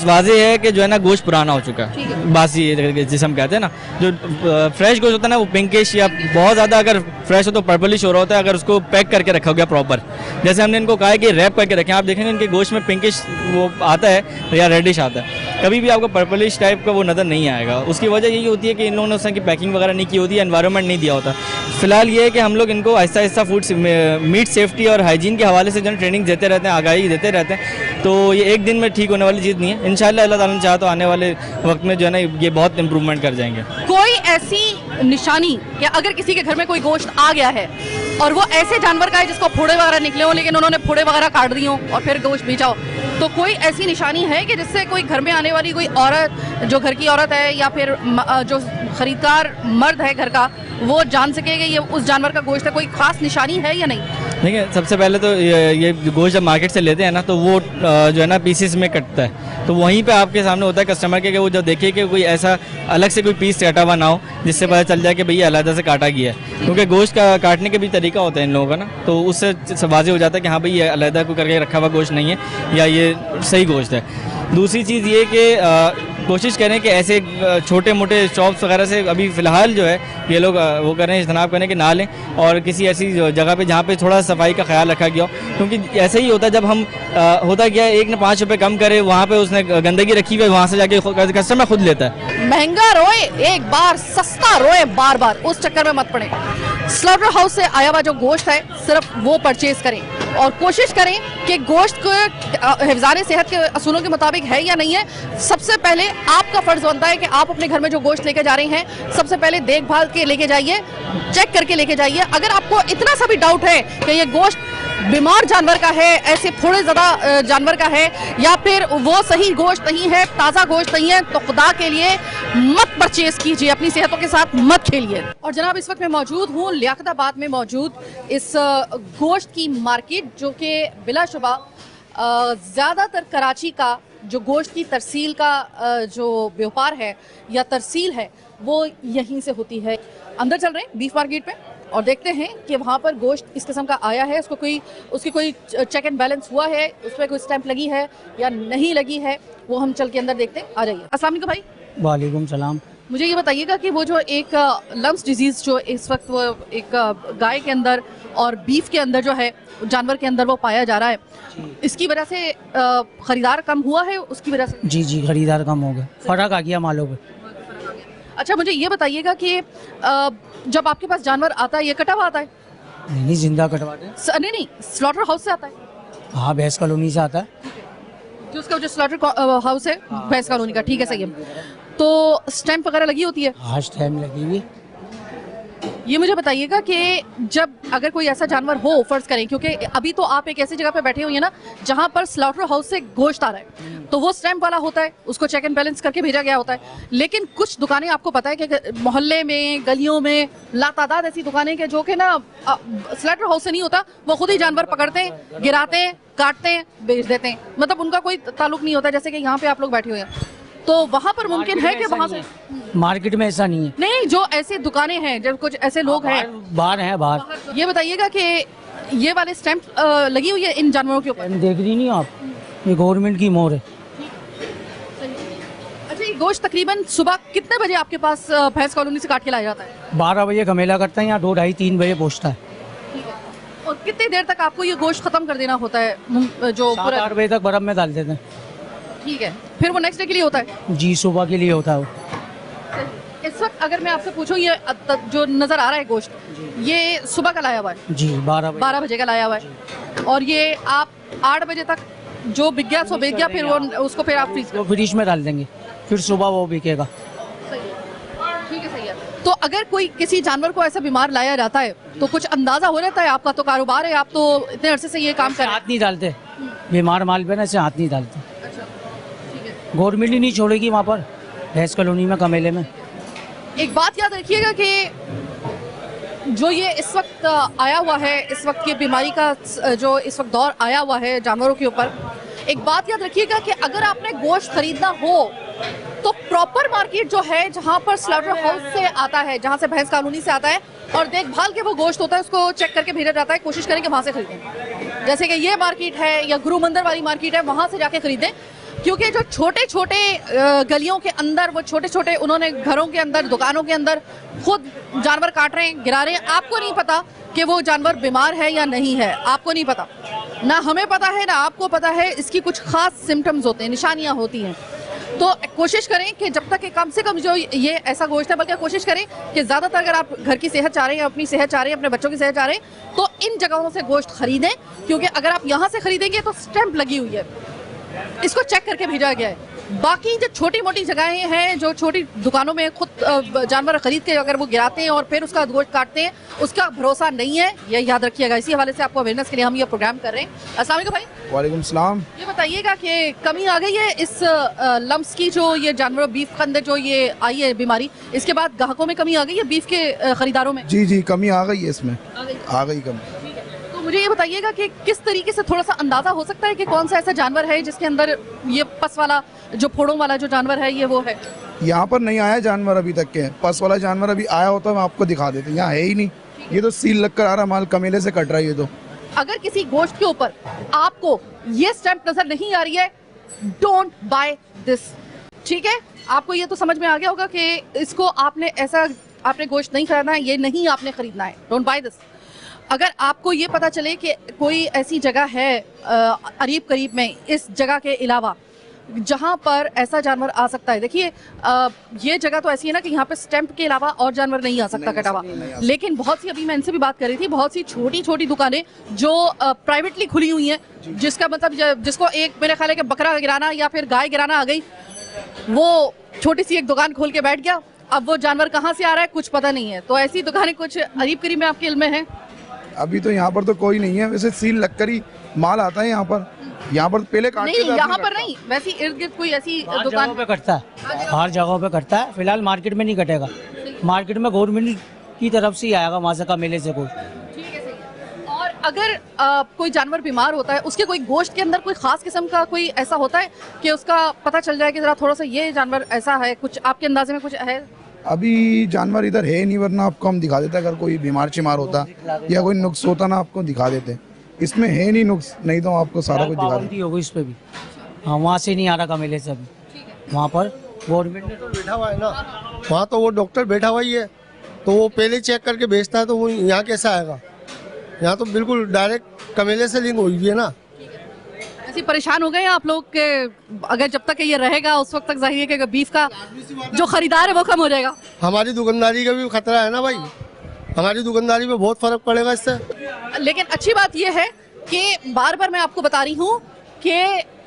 वाज़ेह है कि जो है ना गोश्त पुराना हो चुका है, बासी जिसे हम कहते हैं ना। जो फ्रेश गोश्त होता है ना वो पिंकिश या बहुत ज़्यादा अगर फ्रेश हो तो पर्पलिश हो रहा होता है अगर उसको पैक करके रखा गया प्रॉपर। जैसे हमने इनको कहा है कि रैप करके रखें, आप देखेंगे इनके गोश्त में पिंकिश वो आता है या रेडिश आता है, कभी भी आपको पर्पलिश टाइप का वो नज़र नहीं आएगा। उसकी वजह यही होती है कि इन लोगों ने उस तरह की पैकिंग वगैरह नहीं की होती है, एनवायरनमेंट नहीं दिया होता। फिलहाल ये है कि हम लोग इनको Aahista Aahista food meet safety और हाइजीन के हवाले से जो है ट्रेनिंग देते रहते हैं, आगाही देते रहते हैं। तो ये एक दिन में ठीक होने वाली चीज़ नहीं है। इंशाल्लाह अल्लाह ताला ने चाहा तो आने वाले वक्त में जो है ना ये बहुत इंप्रूवमेंट कर जाएंगे। कोई ऐसी निशानी कि अगर किसी के घर में कोई गोश्त आ गया है और वो ऐसे जानवर का है जिसको फोड़े वगैरह निकले हो लेकिन उन्होंने फोड़े वगैरह काट दिए हो और फिर गोश्त बेचा हो, तो कोई ऐसी निशानी है कि जिससे कोई घर में आने वाली कोई औरत, जो घर की औरत है या फिर जो खरीदार मर्द है घर का, वो जान सके कि ये उस जानवर का गोश्त है? कोई खास निशानी है या नहीं? देखिए, सबसे पहले तो ये गोश्त जब मार्केट से लेते हैं ना तो वो जो है ना पीसेस में कटता है, तो वहीं पे आपके सामने होता है कस्टमर के कि वो जब देखे कि कोई ऐसा अलग से कोई पीस कटा हुआ ना हो जिससे पता चल जाए कि भैया अलग से काटा गया है, क्योंकि गोश्त का काटने के भी तरीका होता है इन लोगों का ना, तो उससे वाज़ेह हो जाता है कि हाँ भाई ये अलग को करके रखा हुआ गोश्त नहीं है या ये सही गोश्त है। दूसरी चीज़ ये कि कोशिश करें कि ऐसे छोटे मोटे शॉप्स वगैरह से अभी फ़िलहाल जो है ये लोग वो करें, इज्तनाब करें कि ना लें, और किसी ऐसी जगह पे जहाँ पे थोड़ा सफाई का ख्याल रखा गया हो। क्योंकि ऐसे ही होता है, जब हम होता क्या है, एक ने 5 रुपये कम करे, वहाँ पे उसने गंदगी रखी हुई है, वहाँ से जाके कस्टमर खुद लेता है। महंगा रोए एक बार, सस्ता रोए बार बार, उस चक्कर में मत पड़े। स्लॉटर हाउस से आया हुआ जो गोश्त है सिर्फ वो परचेज करें और कोशिश करें कि गोश्त को हिफ्ज़ान सेहत के असूलों के मुताबिक है या नहीं है। सबसे पहले आपका फर्ज बनता है कि आप अपने घर में जो गोश्त लेके जा रहे हैं सबसे पहले देखभाल के लेके जाइए, चेक करके लेके जाइए। अगर आपको इतना सा भी डाउट है कि ये गोश्त बीमार जानवर का है, ऐसे थोड़े ज़्यादा जानवर का है, या फिर वो सही गोश्त नहीं है, ताज़ा गोश्त नहीं है, तो खुदा के लिए मत परचेज कीजिए, अपनी सेहतों के साथ मत खेलिए। और जनाब इस वक्त मैं मौजूद हूँ लियाकताबाद में मौजूद इस गोश्त की मार्केट, जो कि बिलाशुबा ज़्यादातर कराची का जो गोश्त की तरसील का जो व्यापार है या तरसील है वो यहीं से होती है। अंदर चल रहे हैं बीफ मार्केट में और देखते हैं कि वहाँ पर गोश्त इस किस्म का आया है, उसकी कोई चेक एंड बैलेंस हुआ है, उस पर कोई स्टैंप लगी है या नहीं लगी है, वो हम चल के अंदर देखते हैं। आ जाइए। अस्सलाम वालेकुम भाई। वालेकुम सलाम। मुझे ये बताइएगा कि वो जो एक लम्स डिजीज़ जो इस वक्त वो एक गाय के अंदर और बीफ के अंदर जो है, जानवर के अंदर वो पाया जा रहा है, इसकी वजह से ख़रीदार कम हुआ है उसकी वजह से? जी ख़रीदार कम हो गए, फ़र्क आ गया मालों पे। अच्छा मुझे ये बताइएगा कि जब आपके पास जानवर आता है ये कटा हुआ आता है? नहीं, जिंदा कटवाते हैं। नहीं, स्लॉटर हाउस से आता है? हाँ, भैंस कॉलोनी से आता है। जो उसका जो स्लॉटर हाउस है भैंस कॉलोनी का, ठीक है, सही है। तो स्टैंप वगैरह लगी होती है? हाँ, स्टैंप लगी हुई। ये मुझे बताइएगा कि जब अगर कोई ऐसा जानवर हो, फर्ज करें, क्योंकि अभी तो आप एक ऐसी जगह पे बैठे हुए हैं ना जहाँ पर स्लॉटर हाउस से गोश्त आ रहा है, तो वो स्टैंप वाला होता है, उसको चेक एंड बैलेंस करके भेजा गया होता है। लेकिन कुछ दुकानें आपको पता है कि मोहल्ले में, गलियों में लातादाद ऐसी दुकानें कि जो कि ना स्लॉटर हाउस से नहीं होता, वो खुद ही जानवर पकड़ते हैं, गिराते हैं, काटते हैं, बेच देते हैं, मतलब उनका कोई ताल्लुक नहीं होता। जैसे कि यहाँ पे आप लोग बैठे हुए हैं, तो वहाँ पर मुमकिन है कि वहाँ से मार्केट में ऐसा नहीं है। नहीं, जो ऐसी दुकानें हैं, जब कुछ ऐसे लोग हैं बाहर हैं, बाहर। ये बताइएगा कि ये वाले स्टैंप लगी हुई है इन जानवरों के ऊपर? देख रही नहीं आप, ये गवर्नमेंट की मोहर है। अच्छा, ये गोश्त तकरीबन सुबह कितने बजे आपके पास भैंस कॉलोनी से काट के लाया जाता है? 12 बजे घमेला करता है, यहाँ 2, 2:30, 3 बजे पहुँचता है। और कितनी देर तक आपको ये गोश्त खत्म कर देना होता है? जो 7-8 बजे तक बर्फ में डाल देते हैं। ठीक है, फिर वो नेक्स्ट डे के लिए होता है? जी, सुबह के लिए होता है वो। इस वक्त अगर मैं आपसे पूछूं, ये जो नजर आ रहा है गोश्त, ये सुबह का लाया हुआ है? जी, 12 बजे का लाया हुआ है। और ये आप 8 बजे तक जो बिक गया सो बिक गया, फिर वो उसको फिर आप फ्रिज में डाल देंगे, फिर सुबह वो बिकेगा। ठीक है, सही है। तो अगर कोई किसी जानवर को ऐसा बीमार लाया जाता है तो कुछ अंदाजा हो जाता है? आपका तो कारोबार है, आप तो इतने अरसे से ये काम कर रहे हैं। हाथ नहीं डालते बीमार माल पे ना, ऐसे हाथ नहीं डालते। गवर्नमेंट ही नहीं छोड़ेगी वहाँ पर भैंस कॉलोनी में, कमेले में। एक बात याद रखिएगा कि जो ये इस वक्त आया हुआ है, इस वक्त की बीमारी का जो इस वक्त दौर आया हुआ है जानवरों के ऊपर, एक बात याद रखिएगा कि अगर आपने गोश्त खरीदना हो तो प्रॉपर मार्केट जो है जहाँ पर स्लॉटर हाउस से आता है, जहाँ से भैंस कॉलोनी से आता है और देखभाल के वो गोश्त होता है, उसको चेक करके भेजा जाता है, कोशिश करें कि वहाँ से खरीदें। जैसे कि ये मार्केट है या गुरु मंदिर वाली मार्केट है, वहाँ से जाके खरीदें। क्योंकि जो छोटे छोटे गलियों के अंदर, वो छोटे छोटे उन्होंने घरों के अंदर, दुकानों के अंदर खुद जानवर काट रहे हैं, गिरा रहे हैं। आपको नहीं पता कि वो जानवर बीमार है या नहीं है, आपको नहीं पता, ना हमें पता है ना आपको पता है। इसकी कुछ खास सिम्टम्स होते हैं, निशानियां होती हैं। तो कोशिश करें कि जब तक कि कम से कम जो ये ऐसा गोश्त है, बल्कि कोशिश करें कि ज़्यादातर अगर आप घर की सेहत चाह रहे हैं, अपनी सेहत चाह रहे हैं, अपने बच्चों की सेहत चाह रहे हैं, तो इन जगहों से गोश्त खरीदें। क्योंकि अगर आप यहाँ से खरीदेंगे तो स्टैंप लगी हुई है, इसको चेक करके भेजा गया है। बाकी जो छोटी मोटी जगहें हैं, जो छोटी दुकानों में खुद जानवर खरीद के अगर वो गिराते हैं और फिर उसका गोश्त काटते हैं, उसका भरोसा नहीं है, ये याद रखिएगा। इसी हवाले से आपको अवेयरनेस के लिए हम ये प्रोग्राम कर रहे हैं। अस्सलाम वालेकुम भाई। वालेकुम सलाम। ये बताइएगा कि कमी आ गई है इस लम्स की, जो ये जानवर बीफ के अंदर जो ये आई है बीमारी, इसके बाद ग्राहकों में कमी आ गई है बीफ के खरीदारों में? जी, कमी आ गई है, इसमें आ गई कमी। मुझे ये बताइएगा कि किस तरीके से थोड़ा सा अंदाजा हो सकता है कि कौन सा ऐसा जानवर है जिसके अंदर ये पस वाला, जो फोड़ों वाला जो जानवर है, ये वो है? यहाँ पर नहीं आया जानवर अभी तक के। पस वाला जानवर अभी आया होता है, मैं आपको दिखा देते, यहाँ है ही नहीं। ये तो सील लग कर आ रहा, माल कमेले से कट रहा है। ये तो अगर किसी गोश्त के ऊपर आपको ये स्टैंप नजर नहीं आ रही है, डोंट बाय दिस ठीक है, आपको ये तो समझ में आ गया होगा कि इसको आपने गोश्त नहीं खरीदना है, ये नहीं आपने खरीदना है, डोंट बाय दिस। अगर आपको ये पता चले कि कोई ऐसी जगह है करीब करीब में, इस जगह के अलावा जहाँ पर ऐसा जानवर आ सकता है, देखिए ये जगह तो ऐसी है ना कि यहाँ पे स्टैंप के अलावा और जानवर नहीं आ सकता कटा हुआ, लेकिन बहुत सी, अभी मैं इनसे भी बात कर रही थी, बहुत सी छोटी छोटी दुकानें जो प्राइवेटली खुली हुई हैं, जिसका मतलब जिसको एक मेरे ख्याल है कि बकरा गिराना या फिर गाय गिराना आ गई, वो छोटी सी एक दुकान खोल के बैठ गया, अब वो जानवर कहाँ से आ रहा है कुछ पता नहीं है। तो ऐसी दुकानें कुछ करीब करीब में आपके इल्म में है? अभी तो यहाँ पर तो कोई नहीं है, वैसे सील लगकर ही माल आता है यहाँ पर पहले काट नहीं, यहाँ पर नहीं, वैसे इर्द गिर्द कोई ऐसी दुकान पे कटता है, हर जगहों पे कटता है। फिलहाल मार्केट में नहीं कटेगा, मार्केट में गवर्नमेंट की तरफ से ही आएगा, वहाँ से का मेले से कोई। ठीक है, सही है। और अगर कोई जानवर बीमार होता है, उसके कोई गोश्त के अंदर कोई खास किस्म का कोई ऐसा होता है कि उसका पता चल जाए कि जरा थोड़ा सा ये जानवर ऐसा है, कुछ आपके अंदाजे में कुछ है? अभी जानवर इधर है नहीं, वरना आपको हम दिखा देते, अगर कोई बीमार शिमार होता या कोई नुक्स होता ना आपको दिखा देते, इसमें है नहीं नुक्स, नहीं तो आपको सारा कुछ दिखा देते। होगी इस पे भी, हाँ वहाँ से नहीं आ रहा मेले से अभी, वहाँ पर गवर्नमेंट ने तो बैठा हुआ है ना, वहाँ तो वो डॉक्टर बैठा हुआ ही है, तो वो पहले चेक करके भेजता है, तो वो यहाँ कैसे आएगा? यहाँ तो बिल्कुल डायरेक्ट कमेले से लिंक हुई है ना। ऐसे परेशान हो गए हैं आप लोग के, अगर जब तक ये रहेगा उस वक्त तक जाहिर है कि बीफ का जो खरीदार है वो कम हो जाएगा। हमारी दुकानदारी का भी खतरा है ना भाई, हमारी दुकानदारी में बहुत फर्क पड़ेगा इससे। लेकिन अच्छी बात यह है कि बार बार मैं आपको बता रही हूँ कि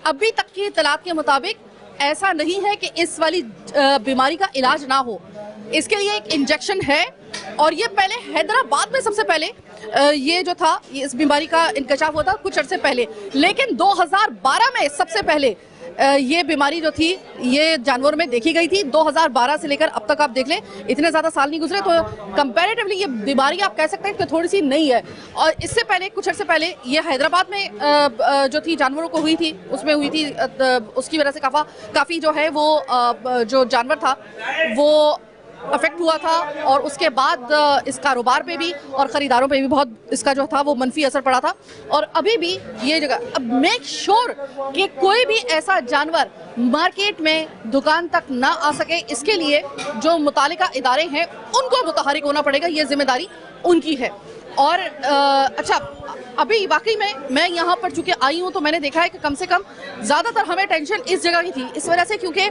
अभी तक की इत्तलात के मुताबिक ऐसा नहीं है कि इस वाली बीमारी का इलाज ना हो। इसके लिए एक इंजेक्शन है, और ये पहले हैदराबाद में सबसे पहले ये जो था, इस बीमारी का इंकशाफ हुआ था कुछ अर्से पहले, लेकिन 2012 में सबसे पहले ये बीमारी जो थी ये जानवर में देखी गई थी। 2012 से लेकर अब तक आप देख लें, इतने ज़्यादा साल नहीं गुजरे, तो कंपैरेटिवली ये बीमारी आप कह सकते हैं कि थोड़ी सी नई है। और इससे पहले कुछ अर्से पहले ये हैदराबाद में जो थी जानवरों को हुई थी, उसमें हुई थी, उसकी वजह से काफ़ी जो है वो जो जानवर था वो अफेक्ट हुआ था, और उसके बाद इस कारोबार पे भी और ख़रीदारों पे भी बहुत इसका जो था वो मनफी असर पड़ा था। और अभी भी ये जगह, अब मेक श्योर कि कोई भी ऐसा जानवर मार्केट में दुकान तक ना आ सके, इसके लिए जो मुतालिका इदारे हैं उनको मुतहरिक होना पड़ेगा, ये जिम्मेदारी उनकी है। और अच्छा, अभी वाकई में मैं यहाँ पर चूँकि आई हूँ तो मैंने देखा है कि कम से कम ज़्यादातर हमें टेंशन इस जगह की थी, इस वजह से क्योंकि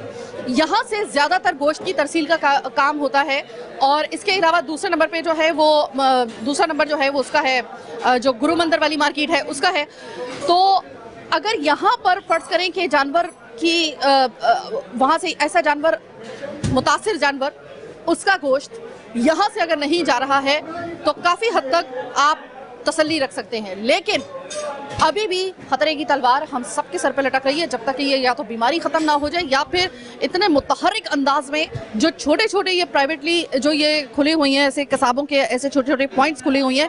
यहाँ से ज़्यादातर गोश्त की तरसील का काम होता है। और इसके अलावा दूसरे नंबर पे जो है वो दूसरा नंबर जो है वो उसका है जो गुरु मंदिर वाली मार्केट है उसका है। तो अगर यहाँ पर फर्ज करें कि जानवर की वहाँ से ऐसा जानवर, मुतासिर जानवर, उसका गोश्त यहाँ से अगर नहीं जा रहा है तो काफ़ी हद तक आप तसल्ली रख सकते हैं। लेकिन अभी भी खतरे की तलवार हम सबके सर पे लटक रही है, जब तक ये या तो बीमारी ख़त्म ना हो जाए या फिर इतने मुतहरिक अंदाज में जो छोटे छोटे ये प्राइवेटली जो ये खुले हुई हैं, ऐसे कसाबों के ऐसे छोटे छोटे पॉइंट्स खुले हुई हैं,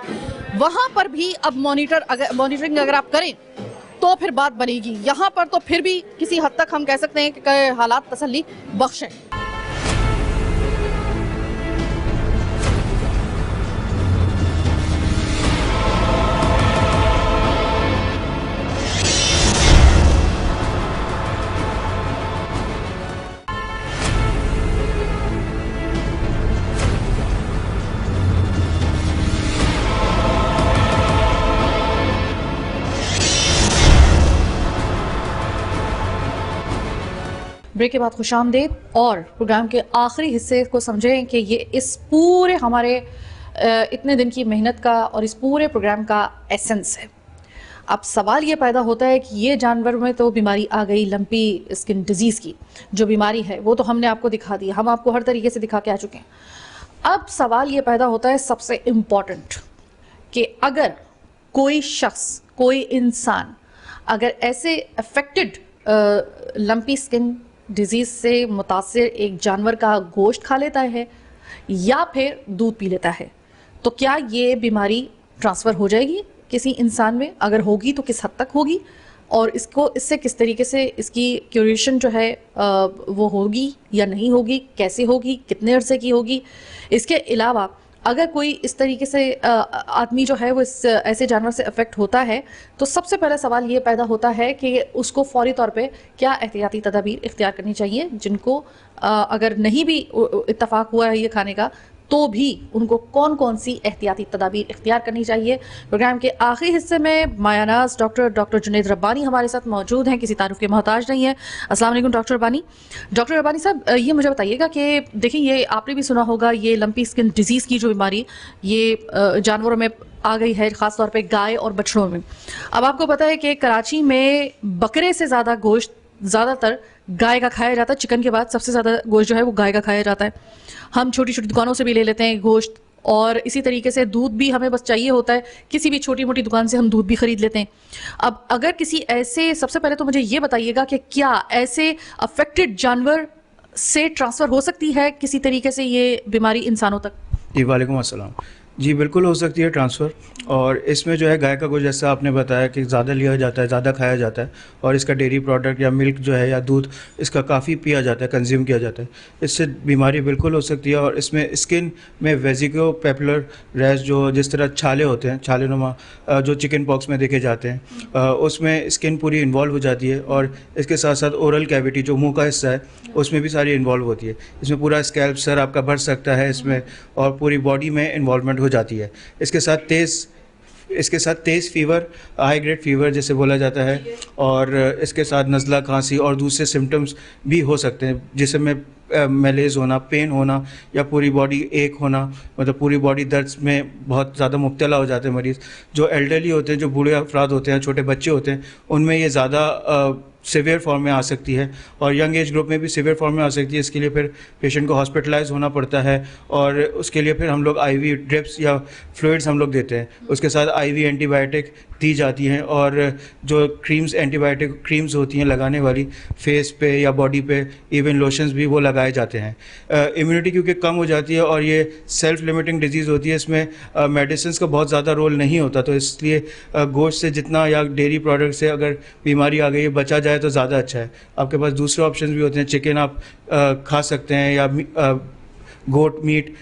वहाँ पर भी अब मॉनिटरिंग अगर आप करें तो फिर बात बनेगी। यहाँ पर तो फिर भी किसी हद तक हम कह सकते हैं कि हालात तसल्ली बख्श हैं। ब्रेक के बाद खुशामदीद, और प्रोग्राम के आखिरी हिस्से को समझें कि ये इस पूरे हमारे इतने दिन की मेहनत का और इस पूरे प्रोग्राम का एसेंस है। अब सवाल ये पैदा होता है कि ये जानवर में तो बीमारी आ गई, लंपी स्किन डिजीज़ की जो बीमारी है वो तो हमने आपको दिखा दी, हम आपको हर तरीके से दिखा के आ चुके हैं। अब सवाल ये पैदा होता है सबसे इम्पॉर्टेंट कि अगर कोई शख्स, कोई इंसान अगर ऐसे अफेक्टेड लंपी स्किन डिजीज़ से मुतासिर एक जानवर का गोश्त खा लेता है या फिर दूध पी लेता है, तो क्या ये बीमारी ट्रांसफ़र हो जाएगी किसी इंसान में? अगर होगी तो किस हद तक होगी, और इससे किस तरीके से इसकी क्यूरेशन जो है वो होगी या नहीं होगी, कैसे होगी, कितने अरसे की होगी? इसके अलावा अगर कोई इस तरीके से आदमी जो है वो इस ऐसे जानवर से अफेक्ट होता है तो सबसे पहला सवाल ये पैदा होता है कि उसको फौरी तौर पे क्या एहतियाती तदाबीर इख्तियार करनी चाहिए, जिनको अगर नहीं भी इत्तफाक हुआ है ये खाने का तो भी उनको कौन कौन सी एहतियाती तदाबीर इख्तियार करनी चाहिए। प्रोग्राम के आखिरी हिस्से में मायानाज डॉक्टर जुनैद रब्बानी हमारे साथ मौजूद हैं, किसी तारुफ के मोहताज नहीं है। अस्सलाम वालेकुम डॉक्टर रब्बानी। डॉक्टर रब्बानी साहब, ये मुझे बताइएगा कि देखिए, ये आपने भी सुना होगा, ये लंपी स्किन डिजीज़ की जो बीमारी ये जानवरों में आ गई है, ख़ास तौर पे गाय और बछड़ों में। अब आपको पता है कि कराची में बकरे से ज़्यादा गोश्त ज़्यादातर गाय का खाया जाता है। चिकन के बाद सबसे ज़्यादा गोश्त जो है वो गाय का खाया जाता है। हम छोटी छोटी दुकानों से भी ले लेते हैं गोश्त, और इसी तरीके से दूध भी हमें बस चाहिए होता है, किसी भी छोटी मोटी दुकान से हम दूध भी खरीद लेते हैं। अब अगर किसी ऐसे, सबसे पहले तो मुझे ये बताइएगा कि क्या ऐसे अफेक्टेड जानवर से ट्रांसफ़र हो सकती है किसी तरीके से ये बीमारी इंसानों तक? जी वालेकुम अस्सलाम। जी बिल्कुल हो सकती है ट्रांसफ़र, और इसमें जो है गाय का गोश्त जैसा आपने बताया कि ज़्यादा लिया जाता है, ज़्यादा खाया जाता है, और इसका डेयरी प्रोडक्ट या मिल्क जो है या दूध इसका काफ़ी पिया जाता है, कंज्यूम किया जाता है। इससे बीमारी बिल्कुल हो सकती है। और इसमें स्किन में वेजिको पेपुलर रैश, जो जिस तरह छाले होते हैं, छाले नुमा जो चिकन पॉक्स में देखे जाते हैं, उसमें स्किन पूरी इन्वॉल्व हो जाती है। और इसके साथ साथ ओरल कैविटी जो मुँह का हिस्सा है उसमें भी सारी इन्वॉल्व होती है। इसमें पूरा स्कैल्प, सर आपका भर सकता है इसमें, और पूरी बॉडी में इन्वॉल्वमेंट हो जाती है। इसके साथ तेज़ फीवर, हाई ग्रेड फीवर जैसे बोला जाता है, और इसके साथ नज़ला, खांसी और दूसरे सिम्टम्स भी हो सकते हैं, जिसमें मैलेज होना, पेन होना, या पूरी बॉडी एक होना, मतलब पूरी बॉडी दर्द में बहुत ज़्यादा मुब्तला हो जाते हैं मरीज़। जो एल्डरली होते हैं, जो बूढ़े अफराद होते हैं, छोटे बच्चे होते हैं, उनमें ये ज़्यादा सीवियर फॉर्म में आ सकती है, और यंग एज ग्रुप में भी सीवियर फॉर्म में आ सकती है। इसके लिए फिर पेशेंट को हॉस्पिटलाइज होना पड़ता है, और उसके लिए फिर हम लोग आईवी ड्रिप्स या फ्लूइड्स हम लोग देते हैं। उसके साथ आईवी एंटीबायोटिक दी जाती हैं, और जो क्रीम्स, एंटीबायोटिक क्रीम्स होती हैं लगाने वाली फेस पे या बॉडी पे, इवन लोशंस भी वो लगाए जाते हैं। इम्यूनिटी क्योंकि कम हो जाती है और ये सेल्फ लिमिटिंग डिजीज़ होती है, इसमें मेडिसिन का बहुत ज़्यादा रोल नहीं होता, तो इसलिए गोश्त से जितना या डेयरी प्रोडक्ट से अगर बीमारी आ गई है बचा जाए तो ज़्यादा अच्छा है। आपके पास दूसरे ऑप्शन भी होते हैं, चिकन आप खा सकते हैं, या गोट मीट,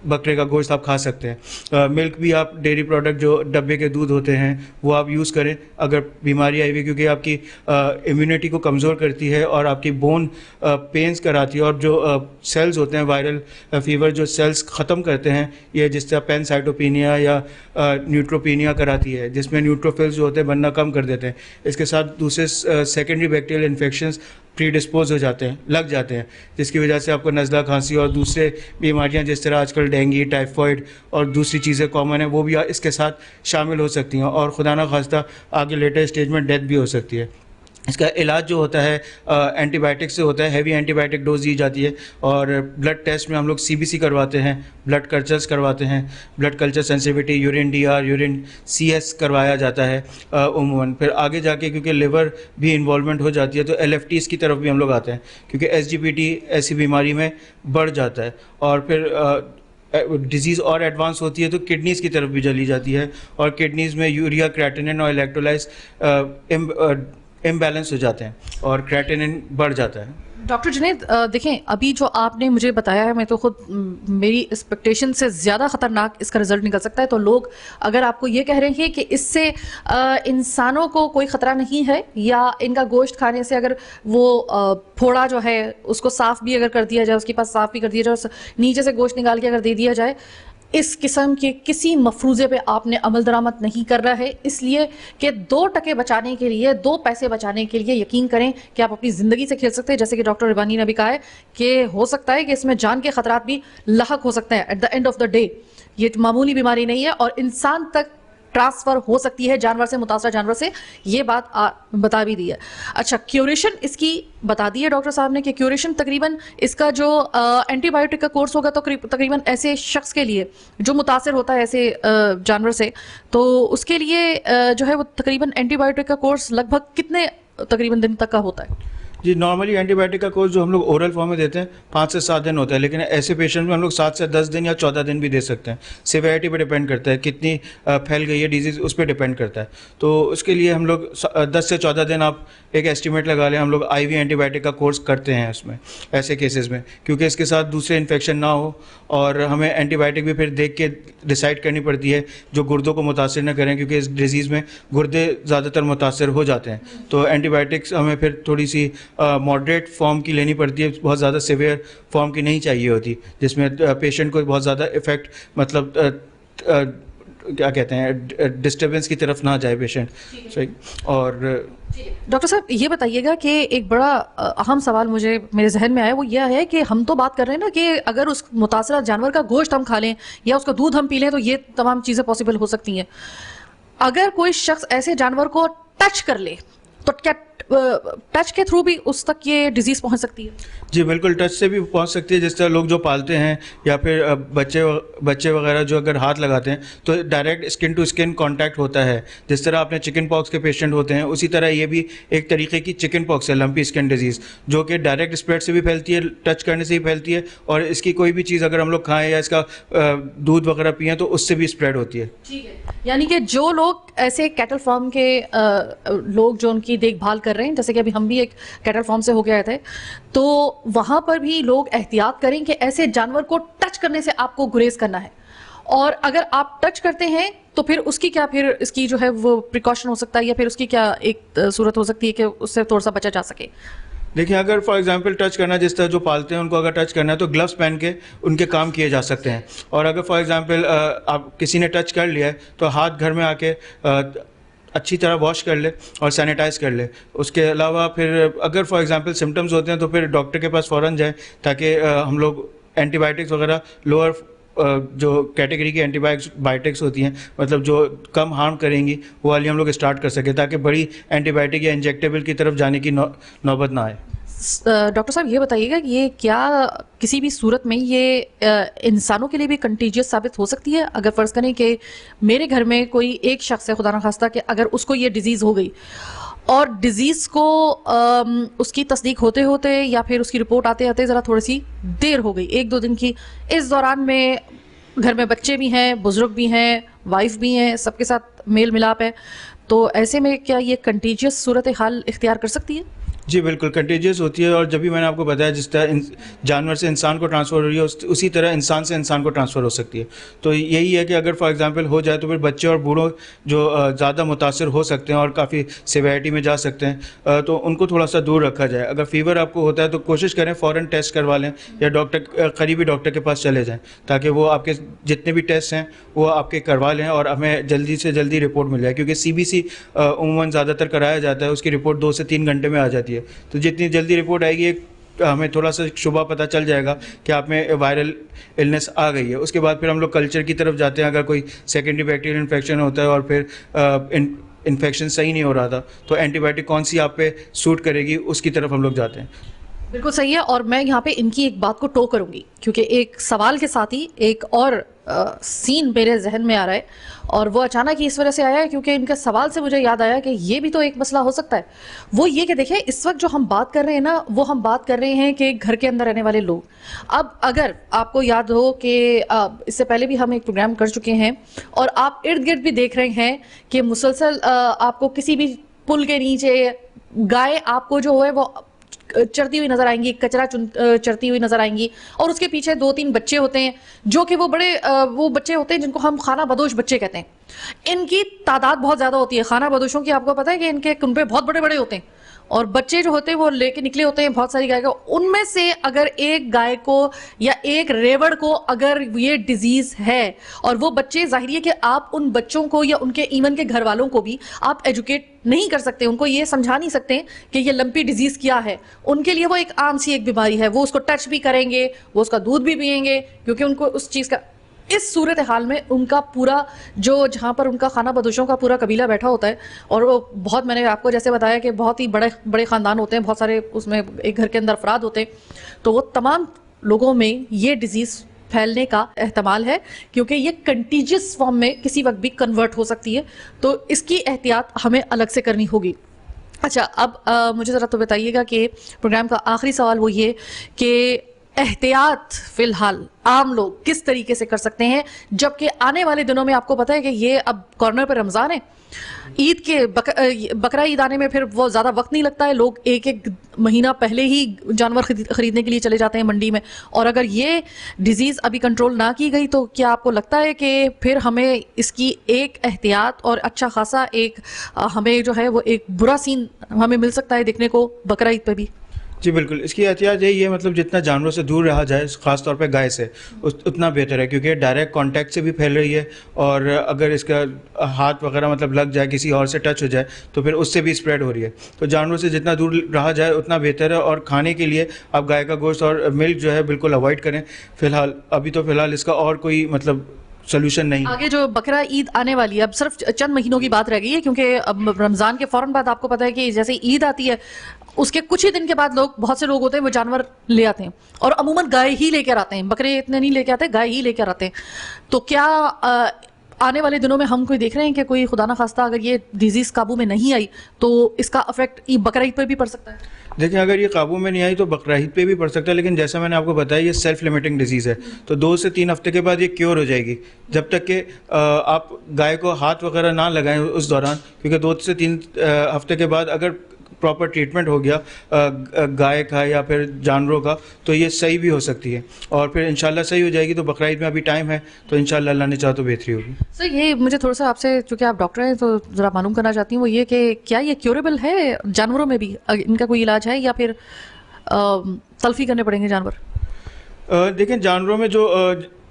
बकरे का गोश्त आप खा सकते हैं। मिल्क भी आप, डेयरी प्रोडक्ट जो डब्बे के दूध होते हैं वो आप यूज़ करें अगर बीमारी आई हुई, क्योंकि आपकी इम्यूनिटी को कमज़ोर करती है और आपकी बोन पेंस कराती है, और जो सेल्स होते हैं, वायरल फीवर जो सेल्स ख़त्म करते हैं, ये जिस तरह पैनसाइटोपिनिया या न्यूट्रोपिनिया कराती है, जिसमें न्यूट्रोफिल्स जो होते हैं बनना कम कर देते हैं। इसके साथ दूसरे सेकेंडरी बैक्टीरियल इन्फेक्शंस प्रीडिस्पोज हो जाते हैं, लग जाते हैं, जिसकी वजह से आपको नज़ला, खांसी और दूसरे बीमारियां जिस तरह आजकल डेंगू, टाइफॉइड और दूसरी चीज़ें कॉमन है वो भी इसके साथ शामिल हो सकती हैं, और खुदा ना खास्ता आगे लेटर स्टेज में डेथ भी हो सकती है। इसका इलाज जो होता है एंटीबायोटिक से होता है, हैवी एंटीबायोटिक डोज दी जाती है, और ब्लड टेस्ट में हम लोग CBC करवाते हैं, ब्लड कल्चर्स करवाते हैं, blood culture sensitivity, urine DR, urine CS करवाया जाता है उमूमन। फिर आगे जाके क्योंकि लिवर भी इन्वॉल्वमेंट हो जाती है तो LFTs की तरफ भी हम लोग आते हैं, क्योंकि SGPT ऐसी बीमारी में बढ़ जाता है, और फिर डिजीज़ और एडवांस होती है तो किडनीज़ की तरफ भी चली जाती है, और किडनीज़ में यूरिया, क्रेटिनिन और इलेक्ट्रोलाइट्स इम्बैलेंस हो जाते हैं और क्रेटिनिन बढ़ जाता है। डॉक्टर जुनैद, देखें, अभी जो आपने मुझे बताया है, मैं तो खुद मेरी एक्सपेक्टेशन से ज़्यादा ख़तरनाक इसका रिजल्ट निकल सकता है। तो लोग अगर आपको ये कह रहे हैं कि इससे इंसानों को कोई ख़तरा नहीं है, या इनका गोश्त खाने से अगर वो फोड़ा जो है उसको साफ़ भी अगर कर दिया जाए, उसके पास साफ़ भी कर दिया जाए, और नीचे से गोश्त निकाल के अगर दे दिया जाए, इस किस्म के किसी मफरूज़े पे आपने अमल दरामद नहीं कर रहा है, इसलिए कि 2 टके बचाने के लिए, 2 पैसे बचाने के लिए यकीन करें कि आप अपनी ज़िंदगी से खेल सकते हैं। जैसे कि डॉक्टर रब्बानी ने भी कहा है कि हो सकता है कि इसमें जान के ख़तरात भी लाहक हो सकते हैं। At the end of the day ये मामूली बीमारी नहीं है, और इंसान तक ट्रांसफ़र हो सकती है जानवर से, मुतासर जानवर से, ये बात बता भी दी है। अच्छा, क्यूरेशन इसकी बता दी है डॉक्टर साहब ने कि क्यूरेशन तकरीबन इसका जो एंटीबायोटिक का कोर्स होगा तो तकरीबन ऐसे शख्स के लिए जो मुतासर होता है ऐसे जानवर से, तो उसके लिए जो है वो तकरीबन एंटीबायोटिक का कोर्स लगभग कितने तकरीबन दिन तक का होता है? जी, नॉर्मली एंटीबायोटिक का कोर्स जो हम लोग ओरल फॉर्म में देते हैं 5 से 7 दिन होता है, लेकिन ऐसे पेशेंट में हम लोग 7 से 10 दिन या 14 दिन भी दे सकते हैं। सिवियरिटी पे डिपेंड करता है, कितनी फैल गई है डिजीज़, उस पर डिपेंड करता है। तो उसके लिए हम लोग 10 से 14 दिन आप एक एस्टिमेट लगा लें, हम लोग IV एंटीबायोटिक का कोर्स करते हैं उसमें, ऐसे केसेस में, क्योंकि इसके साथ दूसरे इन्फेक्शन ना हो और हमें एंटीबायोटिक भी फिर देख के डिसाइड करनी पड़ती है जो गुर्दों को मुतासिर न करें, क्योंकि इस डिजीज़ में गुर्दे ज़्यादातर मुतासिर हो जाते हैं। तो एंटीबायोटिक्स हमें फिर थोड़ी सी मॉडरेट फॉर्म की लेनी पड़ती है, बहुत ज़्यादा सीवियर फॉर्म की नहीं चाहिए होती, जिसमें पेशेंट को बहुत ज़्यादा इफेक्ट, मतलब क्या कहते हैं, डिस्टर्बेंस की तरफ ना जाए पेशेंट। सही। और डॉक्टर साहब ये बताइएगा कि एक बड़ा अहम सवाल मुझे मेरे जहन में आया, वो यह है कि हम तो बात कर रहे हैं ना कि अगर उस मुतासरा जानवर का गोश्त हम खा लें या उसका दूध हम पी लें तो ये तमाम चीज़ें पॉसिबल हो सकती हैं। अगर कोई शख्स ऐसे जानवर को टच कर ले तो क्या टच के थ्रू भी उस तक ये डिजीज़ पहुंच सकती है? जी बिल्कुल, टच से भी पहुंच सकती है। जिस तरह लोग जो पालते हैं या फिर बच्चे वगैरह जो अगर हाथ लगाते हैं तो direct skin to skin contact होता है। जिस तरह आपने चिकन पॉक्स के पेशेंट होते हैं, उसी तरह ये भी एक तरीके की चिकन पॉक्स है, लंपी स्किन डिजीज़, जो कि डायरेक्ट स्प्रेड से भी फैलती है, टच करने से ही फैलती है, और इसकी कोई भी चीज़ अगर हम लोग खाएँ या इसका दूध वगैरह पिएँ तो उससे भी स्प्रेड होती है। ठीक है, यानी कि जो लोग ऐसे कैटल फार्म के लोग जो उनकी देखभाल कर रहे हैं, जैसे कि अभी हम भी एक कैटल फार्म से होके आए थे, तो वहाँ पर भी लोग एहतियात करें कि ऐसे जानवर को टच करने से आपको गुरेज करना है, और अगर आप टच करते हैं तो फिर उसकी क्या, फिर इसकी जो है वो प्रिकॉशन हो सकता है या फिर उसकी क्या एक सूरत हो सकती है कि उससे थोड़ा सा बचा जा सके? देखिए, अगर फॉर एग्जांपल टच करना, जिस तरह जो पालते हैं उनको अगर टच करना है तो ग्लव्स पहन के उनके काम किए जा सकते हैं। और अगर फॉर एग्जांपल आप किसी ने टच कर लिया है तो हाथ घर में आके अच्छी तरह वॉश कर ले और सैनिटाइज कर ले। उसके अलावा फिर अगर फॉर एग्जांपल सिम्टम्स होते हैं तो फिर डॉक्टर के पास फ़ौरन जाए, ताकि हम लोग एंटीबायोटिक्स वगैरह लोअर जो कैटेगरी की एंटीबायोटिक्स होती हैं, मतलब जो कम हार्म करेंगी, वो वाली हम लोग स्टार्ट कर सकें, ताकि बड़ी एंटीबायोटिक या इंजेक्टेबल की तरफ जाने की नौबत ना आए। डॉक्टर साहब ये बताइएगा कि ये क्या किसी भी सूरत में ये इंसानों के लिए भी कंटीजियस साबित हो सकती है? अगर फ़र्ज़ करें कि मेरे घर में कोई एक शख्स है, खुदा न खास्ता, कि अगर उसको ये डिज़ीज़ हो गई और डिज़ीज़ को उसकी तस्दीक होते होते या फिर उसकी रिपोर्ट आते आते ज़रा थोड़ी सी देर हो गई, 1-2 दिन की, इस दौरान में घर में बच्चे भी हैं, बुज़ुर्ग भी हैं, वाइफ भी हैं, सबके साथ मेल मिलाप है, तो ऐसे में क्या ये कंटीजियस सूरत हाल इख्तियार कर सकती है? जी बिल्कुल, कंटेजियस होती है। और जब भी मैंने आपको बताया, जिस तरह जानवर से इंसान को ट्रांसफ़र हो रही है, उसी तरह इंसान से इंसान को ट्रांसफ़र हो सकती है। तो यही है कि अगर फॉर एग्जांपल हो जाए तो फिर बच्चे और बूढ़ों जो ज़्यादा मुतासर हो सकते हैं और काफ़ी सिवियरिटी में जा सकते हैं, तो उनको थोड़ा सा दूर रखा जाए। अगर फीवर आपको होता है तो कोशिश करें फ़ौरन टेस्ट करवा लें या करीबी डॉक्टर के पास चले जाएँ, ताकि वो आपके जितने भी टेस्ट हैं वो आपके करवा लें और हमें जल्दी से जल्दी रिपोर्ट मिल जाए। क्योंकि CBC उमूमन ज़्यादातर कराया जाता है, उसकी रिपोर्ट 2 से 3 घंटे में आ जाती है। तो जितनी जल्दी रिपोर्ट आएगी, हमें थोड़ा सा शुबा पता चल जाएगा कि आप में वायरल इलनेस आ गई है। उसके बाद फिर हम लोग कल्चर की तरफ जाते हैं। अगर कोई सेकेंडरी बैक्टीरियल इन्फेक्शन होता है और फिर इन्फेक्शन सही नहीं हो रहा था, तो एंटीबायोटिक कौन सी आप पे सूट करेगी, उसकी तरफ हम लोग जाते हैं। बिल्कुल सही है, और मैं यहाँ पे इनकी एक बात को टो करूँगी, क्योंकि एक सवाल के साथ ही एक और सीन मेरे जहन में आ रहा है, और वो अचानक ही इस वजह से आया है क्योंकि इनके सवाल से मुझे याद आया कि ये भी तो एक मसला हो सकता है। वो ये कि देखिए, इस वक्त जो हम बात कर रहे हैं ना, वो हम बात कर रहे हैं कि घर के अंदर रहने वाले लोग। अब अगर आपको याद हो कि इससे पहले भी हम एक प्रोग्राम कर चुके हैं और आप इर्द गिर्द भी देख रहे हैं कि मुसलसल आपको किसी भी पुल के नीचे गाय आपको जो है वो चरती हुई नजर आएंगी, कचरा चरती हुई नजर आएंगी, और उसके पीछे 2-3 बच्चे होते हैं जो कि वो बच्चे होते हैं जिनको हम खाना बदोश बच्चे कहते हैं। इनकी तादाद बहुत ज़्यादा होती है। खाना बदोशों की आपको पता है कि इनके कुनबे बहुत बड़े बड़े होते हैं, और बच्चे जो होते हैं वो लेके निकले होते हैं बहुत सारी गाय को। उनमें से अगर एक गाय को या एक रेवड़ को अगर ये डिजीज़ है, और वो बच्चे, जाहिर है कि आप उन बच्चों को या उनके इवन के घर वालों को भी आप एजुकेट नहीं कर सकते, उनको ये समझा नहीं सकते कि ये लंपी डिजीज़ क्या है। उनके लिए वो एक आम सी एक बीमारी है, वो उसको टच भी करेंगे, वो उसका दूध भी पिएंगे, क्योंकि उनको उस चीज़ का, इस सूरत हाल में उनका पूरा जो जहाँ पर उनका खाना बदोशों का पूरा कबीला बैठा होता है, और वो बहुत, मैंने आपको जैसे बताया कि बहुत ही बड़े बड़े ख़ानदान होते हैं, बहुत सारे उसमें एक घर के अंदर अफराद होते हैं, तो वो तमाम लोगों में ये डिज़ीज़ फैलने का एहतमाल है, क्योंकि ये कंटीजियस फॉर्म में किसी वक्त भी कन्वर्ट हो सकती है। तो इसकी एहतियात हमें अलग से करनी होगी। अच्छा, अब मुझे ज़रा तो बताइएगा कि प्रोग्राम का आखिरी सवाल वो ये कि एहतियात फिलहाल आम लोग किस तरीके से कर सकते हैं, जबकि आने वाले दिनों में आपको पता है कि ये अब कॉर्नर पर रमज़ान है, ईद के बकरा ईद आने में फिर वो ज़्यादा वक्त नहीं लगता है, लोग एक एक महीना पहले ही जानवर खरीदने के लिए चले जाते हैं मंडी में, और अगर ये डिजीज़ अभी कंट्रोल ना की गई तो क्या आपको लगता है कि फिर हमें इसकी एक एहतियात और अच्छा खासा एक हमें जो है वो एक बुरा सीन हमें मिल सकता है देखने को बकरा ईद पे भी? जी बिल्कुल, इसकी एहतियात यही है, मतलब जितना जानवरों से दूर रहा जाए, ख़ास तौर पे गाय से, उतना बेहतर है, क्योंकि डायरेक्ट कांटेक्ट से भी फैल रही है, और अगर इसका हाथ वगैरह मतलब लग जाए, किसी और से टच हो जाए, तो फिर उससे भी स्प्रेड हो रही है। तो जानवरों से जितना दूर रहा जाए उतना बेहतर है, और खाने के लिए आप गाय का गोश्त और मिल्क जो है बिल्कुल अवॉइड करें फ़िलहाल। अभी तो फ़िलहाल इसका और कोई मतलब सोल्यूशन नहीं। आगे जो बकरा ईद आने वाली है, अब सिर्फ चंद महीनों की बात रह गई है, क्योंकि अब रमज़ान के फ़ौरन बाद आपको पता है कि जैसे ईद आती है उसके कुछ ही दिन के बाद बहुत से लोग होते हैं वो जानवर ले आते हैं, और अमूमन गाय ही लेकर आते हैं, बकरे इतने नहीं लेके आते, गाय ही लेकर आते हैं। तो क्या आने वाले दिनों में हम कोई देख रहे हैं कि कोई खुदा ना खास्ता अगर ये डिजीज़ काबू में नहीं आई तो इसका अफेक्ट बकरा ईद पर भी पड़ सकता है? देखिए, अगर ये काबू में नहीं आई तो बकरा ईद पे भी पड़ सकता है, लेकिन जैसा मैंने आपको बताया ये सेल्फ लिमिटिंग डिजीज़ है, तो 2 से 3 हफ्ते के बाद ये क्योर हो जाएगी, जब तक कि आप गाय को हाथ वगैरह ना लगाएं उस दौरान, क्योंकि 2 से 3 हफ्ते के बाद अगर प्रॉपर ट्रीटमेंट हो गया गाय का या फिर जानवरों का, तो ये सही भी हो सकती है, और फिर इंशाल्लाह सही हो जाएगी। तो बकरा ईद में अभी टाइम है, तो इंशाल्लाह अल्लाह ने चाहा तो बेहतरी होगी। सर, ये मुझे थोड़ा सा आपसे, चूँकि आप डॉक्टर हैं, तो ज़रा मालूम करना चाहती हूँ वो ये कि क्या ये क्योरेबल है जानवरों में भी, इनका कोई इलाज है या फिर तल्फी करने पड़ेंगे जानवर? देखिए, जानवरों में जो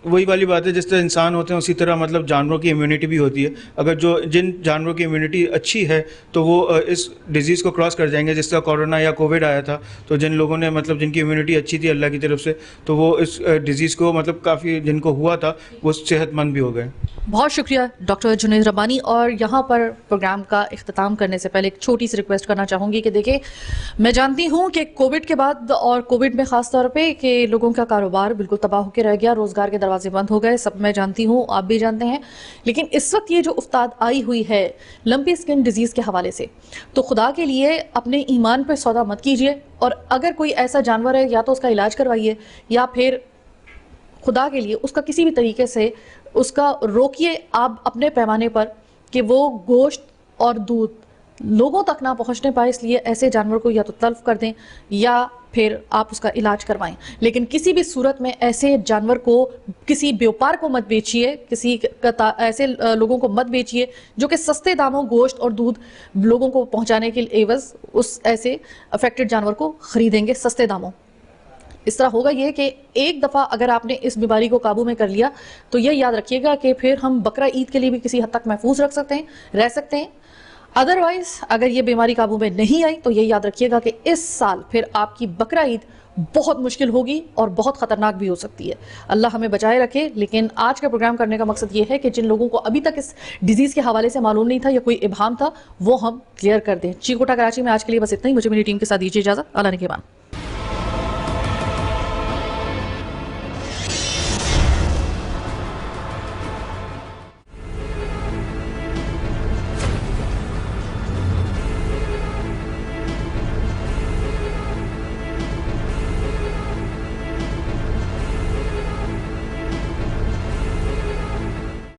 वही वाली बात है, जिस तरह इंसान होते हैं उसी तरह मतलब जानवरों की इम्यूनिटी भी होती है। अगर जिन जानवरों की इम्यूनिटी अच्छी है तो वो इस डिज़ीज़ को क्रॉस कर जाएंगे, जिस तरह कोरोना या कोविड आया था, तो जिन लोगों ने मतलब जिनकी इम्यूनिटी अच्छी थी अल्लाह की तरफ से, तो वो इस डिज़ीज़ को मतलब काफ़ी जिनको हुआ था वो सेहतमंद भी हो गए। बहुत शुक्रिया डॉक्टर जुनैद रब्बानी। और यहाँ पर प्रोग्राम का इख्तिताम करने से पहले एक छोटी सी रिक्वेस्ट करना चाहूँगी कि देखिए, मैं जानती हूँ कि कोविड के बाद और कोविड में ख़ास तौर पे कि लोगों का कारोबार बिल्कुल तबाह होकर रह गया, रोज़गार के दरवाजे बंद हो गए, सब मैं जानती हूँ, आप भी जानते हैं। लेकिन इस वक्त ये जो उस्ताद आई हुई है लंपी स्किन डिजीज़ के हवाले से, तो खुदा के लिए अपने ईमान पर सौदा मत कीजिए, और अगर कोई ऐसा जानवर है या तो उसका इलाज करवाइए, या फिर खुदा के लिए उसका किसी भी तरीके से उसका रोकिए आप अपने पैमाने पर, कि वो गोश्त और दूध लोगों तक ना पहुंचने पाए, इसलिए ऐसे जानवर को या तो तल्फ कर दें या फिर आप उसका इलाज करवाएं। लेकिन किसी भी सूरत में ऐसे जानवर को किसी व्यापार को मत बेचिए, ऐसे लोगों को मत बेचिए जो कि सस्ते दामों गोश्त और दूध लोगों को पहुंचाने के एवज उस ऐसे अफेक्टेड जानवर को खरीदेंगे सस्ते दामों। इस तरह होगा ये कि एक दफ़ा अगर आपने इस बीमारी को काबू में कर लिया तो ये याद रखिएगा कि फिर हम बकरा ईद के लिए भी किसी हद तक महफूज रह सकते हैं। अदरवाइज अगर ये बीमारी काबू में नहीं आई तो ये याद रखिएगा कि इस साल फिर आपकी बकरा ईद बहुत मुश्किल होगी और बहुत ख़तरनाक भी हो सकती है। अल्लाह हमें बचाए रखे। लेकिन आज का प्रोग्राम करने का मकसद ये है कि जिन लोगों को अभी तक इस डिजीज़ के हवाले से मालूम नहीं था या कोई इबाहम था वो हम क्लियर कर दें। चीखोटा कराची में आज के लिए बस इतना ही। मुझे मेरी टीम के साथ दीजिए इजाज़त। अल्लाह ने के बाद।